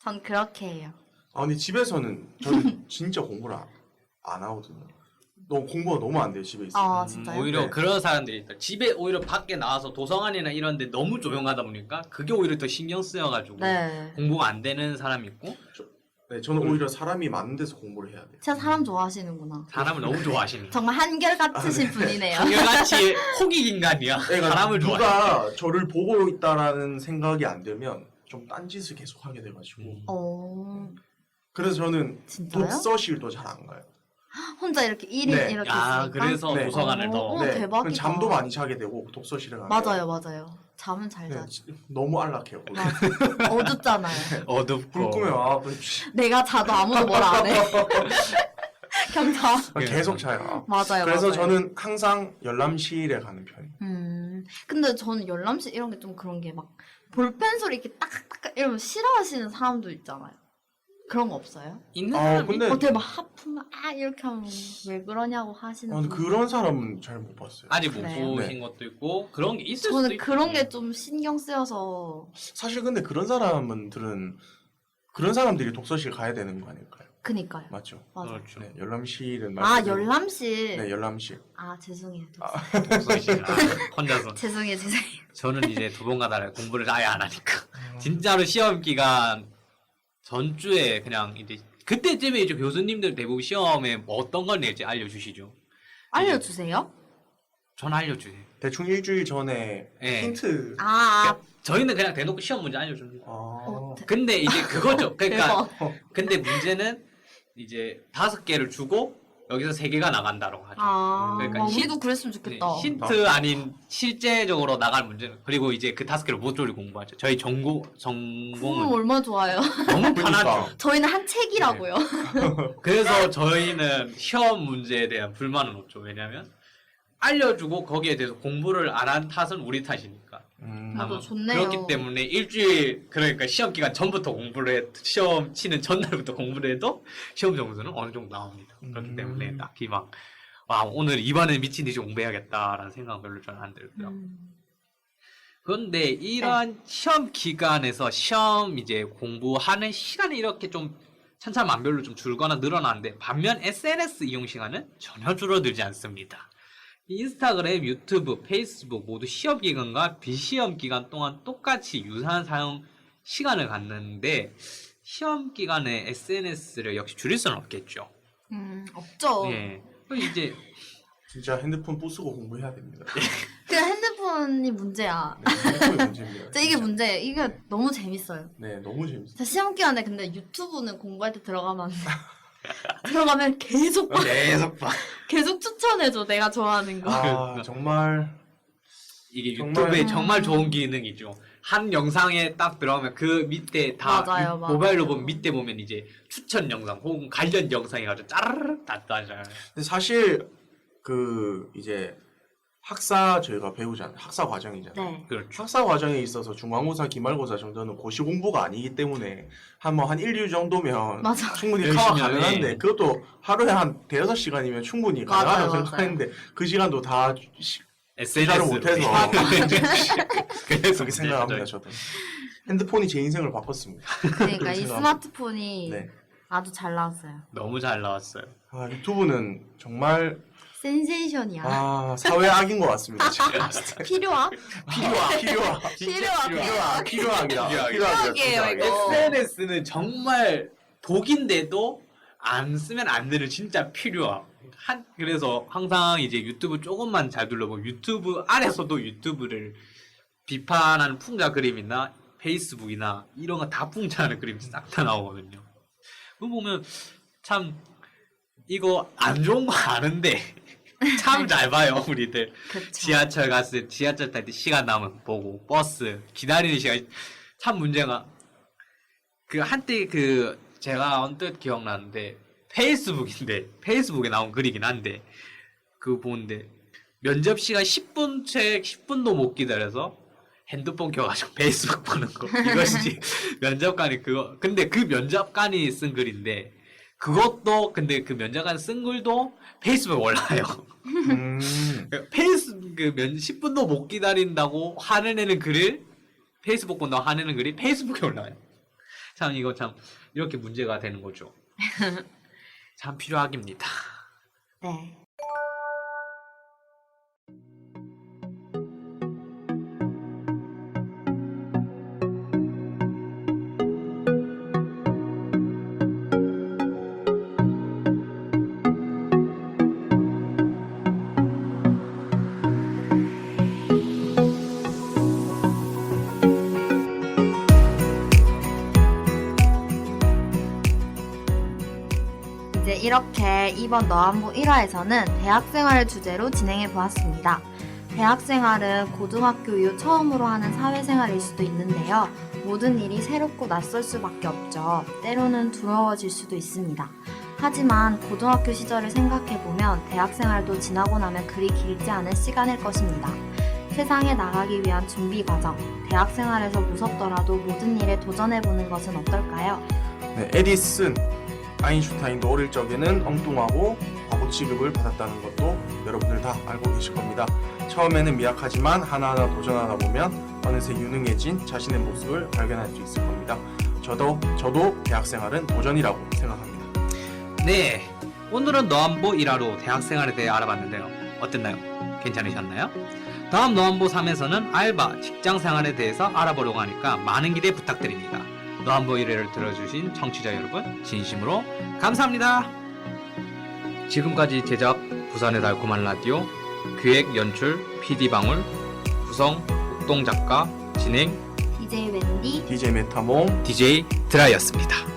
전 그렇게 해요. 근데 집에서는 저는 진짜 공부를 안 하거든요. 너무 공부가 너무 안 돼요, 집에 있으면. 아, 진짜요? 오히려 네. 그런 사람들이 있다. 집에 오히려 밖에 나와서 도서관이나 이런 데 너무 조용하다 보니까 그게 오히려 더 신경 쓰여가지고 네. 공부가 안 되는 사람이 있고 네, 저는 오히려 사람이 많은 데서 공부를 해야 돼요. 진짜 사람 좋아하시는구나. 사람을 너무 좋아하시는 정말 한결같으신 분이네요. 한결같이 호기 인간이야. 그러니까 사람을 좋아해. 누가 저를 보고 있다라는 생각이 안 들면 좀 딴짓을 계속 하게 돼가지고 그래서 저는 진짜요? 독서실도 잘 안 가요. 혼자 이렇게 1인 네. 이렇게 아, 있으니까? 그래서 네. 도서관을 더. 어, 대박이다. 그럼 잠도 많이 자게 되고 독서실에 가면 맞아요. 잠은 잘 네, 자죠. 너무 안락해요. 맞아. 어둡잖아요. 어둡고. 불 끄면 내가 자도 아무도 뭘 안 해. 그냥 자. 계속 자요. 맞아요. 그래서 맞아요. 저는 항상 열람실에 가는 편이에요. 근데 저는 열람실 이런 게 좀 그런 게 막 볼펜 소리 이렇게 딱딱 이러면 싫어하시는 사람도 있잖아요. 그런 거 없어요? 있는 사람이 근데 어떻게 막 하품을 이렇게 하면 왜 그러냐고 하시는 근데 분들. 그런 사람은 잘 못 봤어요. 아직 못 그래요? 보신 것도 있고 그런 게 있을 수도 저는 있고. 그런 게 좀 신경 쓰여서 사실 근데 그런 사람들이 독서실 가야 되는 거 아닐까요? 그니까요. 맞죠? 맞아. 그렇죠. 네, 열람실은 아 말고 열람실. 네, 열람실. 죄송해요. 독서실 혼자서. 죄송해요. 저는 이제 두 번 가다가 공부를 아예 안 하니까 진짜로 시험 기간 전주에 그냥 이제 그때쯤에 이제 교수님들 대부분 시험에 뭐 어떤 걸 낼지 알려주시죠. 알려주세요. 전 알려주세요. 대충 일주일 전에 네. 힌트. 저희는 그냥 대놓고 시험 문제 알려줍니다. 아, 근데 이제 그거죠. 그러니까 대박. 근데 문제는 이제 5개를 주고 여기서 3개가 나간다고 하죠. 그러니까 우리도 그랬으면 좋겠다. 네, 힌트 아닌 실제적으로 나갈 문제는 그리고 이제 그 5개를 모조리 공부하죠. 저희 그건 전공은 얼마나 좋아요. 너무 그러니까. 편하죠. 저희는 한 책이라고요. 그래서 저희는 시험 문제에 대한 불만은 없죠. 왜냐하면 알려주고 거기에 대해서 공부를 안 한 탓은 우리 탓이니까. 맞아, 좋네요. 그렇기 때문에 일주일 그러니까 시험 기간 전부터 공부를 해 시험 치는 전날부터 공부를 해도 시험 점수는 어느 정도 나옵니다. 그렇기 때문에 딱히 막 오늘 이번에 미친 듯이 공부해야겠다라는 생각은 별로 저는 안 들고요. 그런데 이러한 시험 기간에서 시험 이제 공부하는 시간이 이렇게 좀 천차만별로 좀 줄거나 늘어나는데 반면 SNS 이용 시간은 전혀 줄어들지 않습니다. 인스타그램, 유튜브, 페이스북 모두 시험 기간과 비시험 기간 동안 똑같이 유사한 사용 시간을 갖는데 시험 기간에 SNS를 역시 줄일 수는 없겠죠. 없죠. 예. 그럼 이제 진짜 핸드폰 부수고 공부해야 됩니다. 그 핸드폰이 문제야. 네, 핸드폰이 문제입니다. 진짜 이게 문제예요. 이게 너무 재밌어요. 네, 너무 재밌어요. 자, 시험 기간에 근데 유튜브는 공부할 때 들어가면 계속 봐. 계속 봐. 계속 추천해줘. 내가 좋아하는 거. 아, 정말 이게 정말- 유튜브에 정말 좋은 기능이죠. 한 영상에 딱 들어가면 그 밑에 다 맞아요, 맞아요. 모바일로 보면 밑에 보면 이제 추천 영상 혹은 관련 영상이 가지고 짜르르 다 떠져요. 근데 사실 그 이제 학사 저희가 배우잖아요. 학사 과정이잖아요. 네. 그렇죠. 학사 과정에 있어서 중간고사, 기말고사 정도는 고시 공부가 아니기 때문에 한 1, 2주 정도면 맞아. 충분히 열심히 커버 하네. 가능한데 그것도 하루에 한 대여섯 시간이면 충분히 맞아요, 가능하다고 맞아요. 생각했는데 그 시간도 다 SNS를 못해서 그래서 그렇게 생각합니다. 저도 핸드폰이 제 인생을 바꿨습니다. 그러니까 이 생각합니다. 스마트폰이 네. 아주 잘 나왔어요. 너무 잘 나왔어요. 아, 유튜브는 정말 센세이션이야. 사회 악인 것 같습니다. 제가 봤을 때. 필요함? 필요악. 필요악이다. 필요하게요, 이거. SNS는 정말 복인데도 안 쓰면 안 되는 진짜 필요함. 그래서 항상 이제 유튜브 조금만 잘 둘러보면 유튜브 안에서도 유튜브를 비판하는 풍자 그림이나 페이스북이나 이런 거 다 풍자하는 그림이 싹 다 나오거든요. 그거 보면 참 이거 안 좋은 거 아는데 참 잘 봐요 우리들. 그쵸. 지하철 갔을 때 지하철 탈 때 시간 남으면 보고 버스 기다리는 시간 참 문제가 그 한때 그 제가 언뜻 기억나는데 페이스북인데 페이스북에 나온 글이긴 한데 그거 보는데 면접 시간 10분 채 10분도 못 기다려서 핸드폰 켜가지고 페이스북 보는 거 이것이 면접관이 그거 근데 그 면접관이 쓴 글인데 그것도 근데 그 면접관 쓴 글도 페이스북에 올라요. 페이스북 그 10분도 못 기다린다고 화를 내는 글을 페이스북 본다고 화내는 글이 페이스북에 올라요. 참 이거 참 이렇게 문제가 되는 거죠. 참 필요하깁니다. 네. 이제 이렇게 이번 너안보 1화에서는 대학생활을 주제로 진행해 보았습니다. 대학생활은 고등학교 이후 처음으로 하는 사회생활일 수도 있는데요. 모든 일이 새롭고 낯설 수밖에 없죠. 때로는 두려워질 수도 있습니다. 하지만 고등학교 시절을 생각해보면 대학생활도 지나고 나면 그리 길지 않은 시간일 것입니다. 세상에 나가기 위한 준비 과정, 대학생활에서 무섭더라도 모든 일에 도전해보는 것은 어떨까요? 네, 에디슨, 아인슈타인도 어릴 적에는 엉뚱하고 바보 취급을 받았다는 것도 여러분들 다 알고 계실 겁니다. 처음에는 미약하지만 하나하나 도전하다 보면 어느새 유능해진 자신의 모습을 발견할 수 있을 겁니다. 저도 대학생활은 도전이라고 생각합니다. 네, 오늘은 너안보 1화로 대학생활에 대해 알아봤는데요. 어땠나요? 괜찮으셨나요? 다음 너안보 3에서는 알바, 직장생활에 대해서 알아보려고 하니까 많은 기대 부탁드립니다. 너안보 1회를 들어주신 청취자 여러분 진심으로 감사합니다. 지금까지 제작 부산의 달콤한 라디오 기획 연출 PD방울 구성 옥동작가 진행 DJ 웬디 DJ 메타몽 DJ 드라이였습니다.